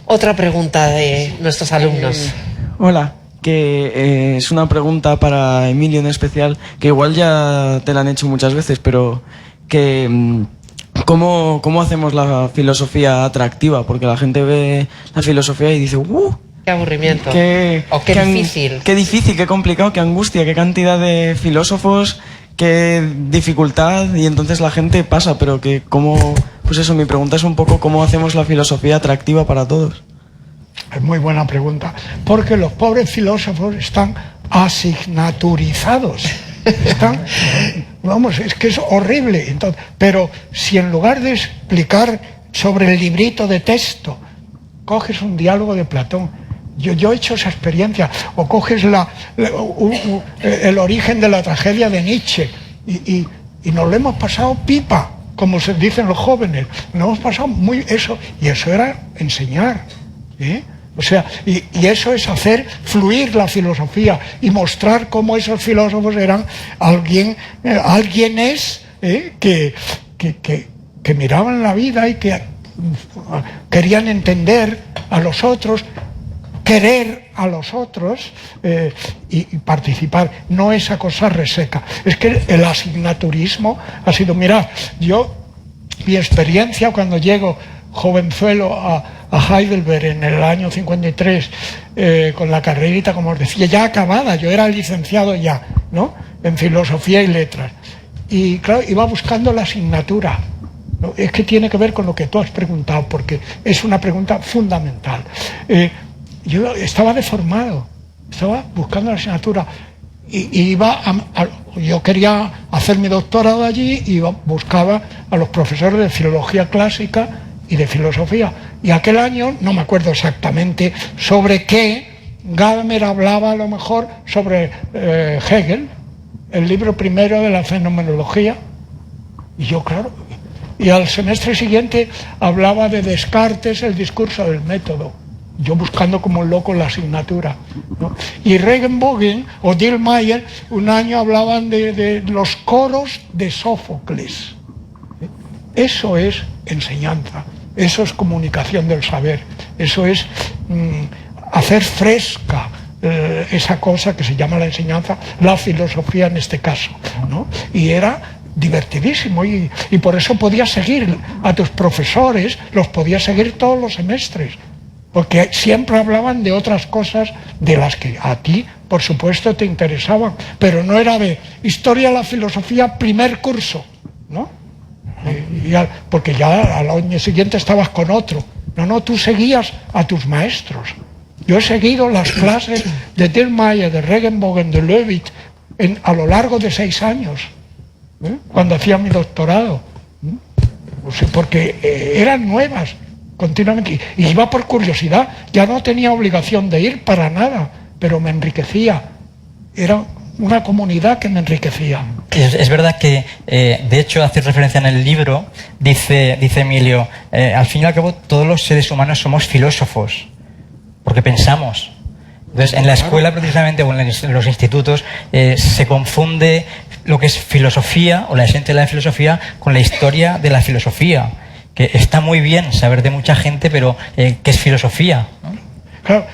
Otra pregunta de nuestros alumnos. Hola, que es una pregunta para Emilio en especial, que igual ya te la han hecho muchas veces, pero que ¿cómo hacemos la filosofía atractiva? Porque la gente ve la filosofía y dice Qué aburrimiento. qué difícil. Qué difícil, qué complicado, qué angustia, qué cantidad de filósofos, qué dificultad, y entonces la gente pasa, pero que pues eso, mi pregunta es un poco cómo hacemos la filosofía atractiva para todos. Es muy buena pregunta, porque los pobres filósofos están asignaturizados. Es que es horrible. Entonces, pero si en lugar de explicar sobre el librito de texto, coges un diálogo de Platón, yo he hecho esa experiencia, o coges el origen de la tragedia de Nietzsche, y nos lo hemos pasado pipa, como se dicen los jóvenes, nos hemos pasado y eso era enseñar, ¿eh? O sea, y eso es hacer fluir la filosofía y mostrar cómo esos filósofos eran alguienes que miraban la vida y que querían entender a los otros, querer a los otros y participar, no esa cosa reseca. Es que el asignaturismo ha sido, mirad, mi experiencia cuando llego jovenzuelo a Heidelberg en el año 53, con la carrerita, como os decía, ya acabada, yo era licenciado ya, ¿no?, en filosofía y letras, y claro, iba buscando la asignatura, ¿no? Es que tiene que ver con lo que tú has preguntado, porque es una pregunta fundamental. Yo estaba deformado, estaba buscando la asignatura, y yo quería hacer mi doctorado allí, y buscaba a los profesores de filología clásica y de filosofía, y aquel año, no me acuerdo exactamente sobre qué, Gadamer hablaba a lo mejor sobre Hegel, el libro primero de la fenomenología, y yo, claro, y al semestre siguiente hablaba de Descartes, el discurso del método, yo buscando como un loco la asignatura, ¿no? Y Regenbogen o Dillmayer un año hablaban de los coros de Sófocles. Eso es enseñanza, eso es comunicación del saber, eso es hacer fresca esa cosa que se llama la enseñanza, la filosofía en este caso, ¿no? Y era divertidísimo, y por eso podías seguir a tus profesores, los podías seguir todos los semestres, porque siempre hablaban de otras cosas de las que a ti, por supuesto, te interesaban, pero no era de historia de la filosofía primer curso, ¿no? Porque ya al año siguiente estabas con otro. No, tú seguías a tus maestros. Yo he seguido las clases de Dillmayer, de Regenbogen, de Löwit a lo largo de 6 años, cuando hacía mi doctorado, porque eran nuevas continuamente, y iba por curiosidad, ya no tenía obligación de ir para nada, pero me enriquecía, era una comunidad que me enriquecía. Es verdad que, de hecho, hace referencia en el libro, dice Emilio, al fin y al cabo todos los seres humanos somos filósofos, porque pensamos. Entonces, en la escuela precisamente, o en los institutos, se confunde lo que es filosofía, o la esencia de la filosofía, con la historia de la filosofía, que está muy bien saber de mucha gente, pero ¿qué es filosofía? Claro,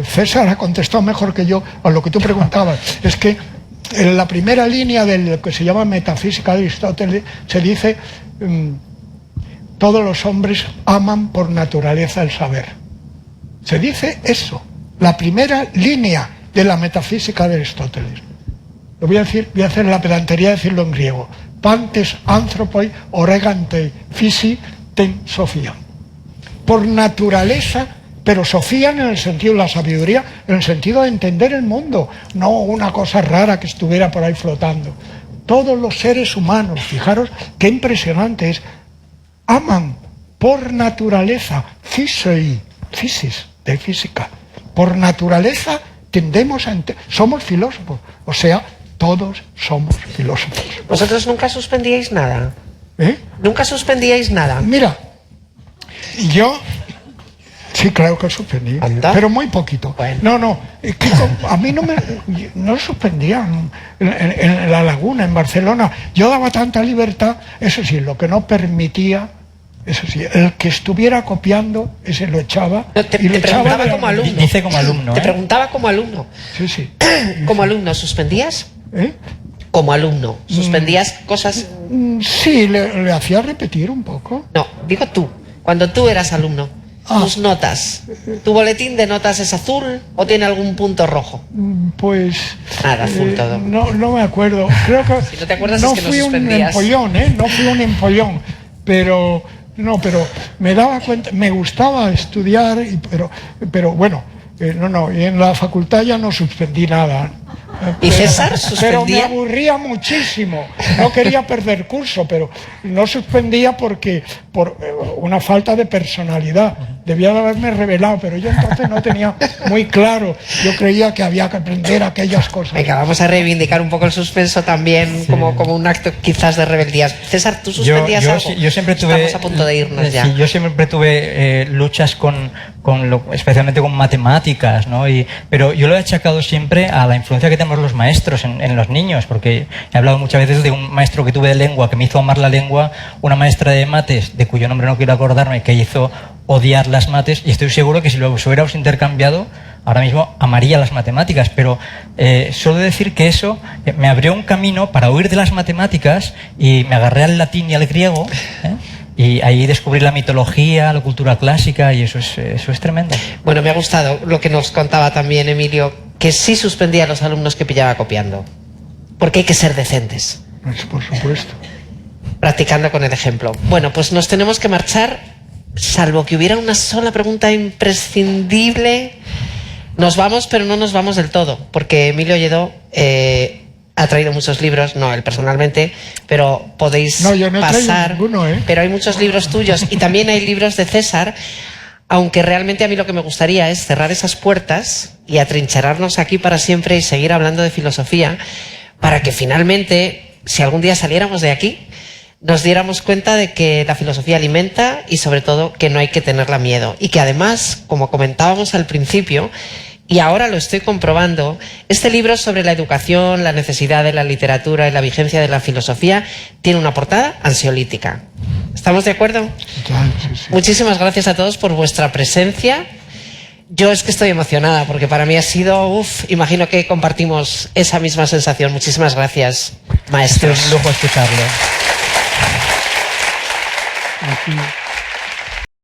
César ha contestado mejor que yo a lo que tú preguntabas. Es que en la primera línea de lo que se llama metafísica de Aristóteles se dice todos los hombres aman por naturaleza el saber. Se dice eso, la primera línea de la metafísica de Aristóteles. Lo voy a hacer la pedantería de decirlo en griego. Pantes anthropoi oregantei phisi ten sophia. Por naturaleza, pero sofía en el sentido de la sabiduría, en el sentido de entender el mundo, no una cosa rara que estuviera por ahí flotando. Todos los seres humanos, fijaros qué impresionante es, aman por naturaleza, physis, de física. Por naturaleza tendemos a somos filósofos, o sea, todos somos filósofos. ¿Vosotros nunca suspendíais nada? ¿Nunca suspendíais nada? Mira, yo Sí, claro que suspendí, ¿Anda? pero muy poquito. Bueno. No, es que a mí no suspendían en La Laguna, en Barcelona. Yo daba tanta libertad, eso sí, lo que no permitía, eso sí, el que estuviera copiando, ese lo echaba. No, te y lo echaba preguntaba de como la- alumno. Dice como alumno. Te preguntaba como alumno. Sí, sí. Como alumno, ¿suspendías? ¿Eh? Como alumno, ¿suspendías cosas? Sí, le hacía repetir un poco. No, digo tú, cuando tú eras alumno, tus notas, ¿tu boletín de notas es azul o tiene algún punto rojo? Pues... Nada, azul todo. No me acuerdo. Creo que Si no te acuerdas no es que no fui un suspendías. empollón, ¿eh? No fui un empollón. Pero me daba cuenta, me gustaba estudiar, pero bueno, y en la facultad ya no suspendí nada. ¿Y César Pero me suspendía? aburría muchísimo. No quería perder curso, pero no suspendía por una falta de personalidad. Debía de haberme revelado, pero yo entonces no tenía muy claro. Yo creía que había que aprender aquellas cosas. Venga, vamos a reivindicar un poco el suspenso también como un acto quizás de rebeldía. César, ¿tú suspendías algo? Yo siempre tuve... Estamos a punto de irnos ya. Sí, yo siempre tuve luchas especialmente con matemáticas, ¿no? Pero yo lo he achacado siempre a la influencia que tenemos los maestros en los niños, porque he hablado muchas veces de un maestro que tuve de lengua que me hizo amar la lengua, una maestra de mates, de cuyo nombre no quiero acordarme, que hizo odiar las mates, y estoy seguro que si lo hubiéramos intercambiado, ahora mismo amaría las matemáticas, pero suelo decir que eso me abrió un camino para huir de las matemáticas y me agarré al latín y al griego, y ahí descubrí la mitología, la cultura clásica, y eso es tremendo. Bueno, me ha gustado lo que nos contaba también Emilio, que sí suspendía a los alumnos que pillaba copiando, porque hay que ser decentes. Pues, por supuesto. Practicando con el ejemplo. Bueno, pues nos tenemos que marchar, salvo que hubiera una sola pregunta imprescindible. Nos vamos, pero no nos vamos del todo, porque Emilio Lledó ha traído muchos libros, no él personalmente, pero podéis yo no he traído pasar. ninguno, ¿eh? Pero hay muchos libros tuyos y también hay libros de César, aunque realmente a mí lo que me gustaría es cerrar esas puertas y atrincherarnos aquí para siempre y seguir hablando de filosofía, para que finalmente, si algún día saliéramos de aquí, nos diéramos cuenta de que la filosofía alimenta y sobre todo que no hay que tenerla miedo. Y que además, como comentábamos al principio, y ahora lo estoy comprobando, este libro sobre la educación, la necesidad de la literatura y la vigencia de la filosofía tiene una portada ansiolítica. ¿Estamos de acuerdo? Sí. Muchísimas gracias a todos por vuestra presencia. Yo es que estoy emocionada porque para mí ha sido, imagino que compartimos esa misma sensación. Muchísimas gracias, maestros. Es un lujo escucharlo. Aquí.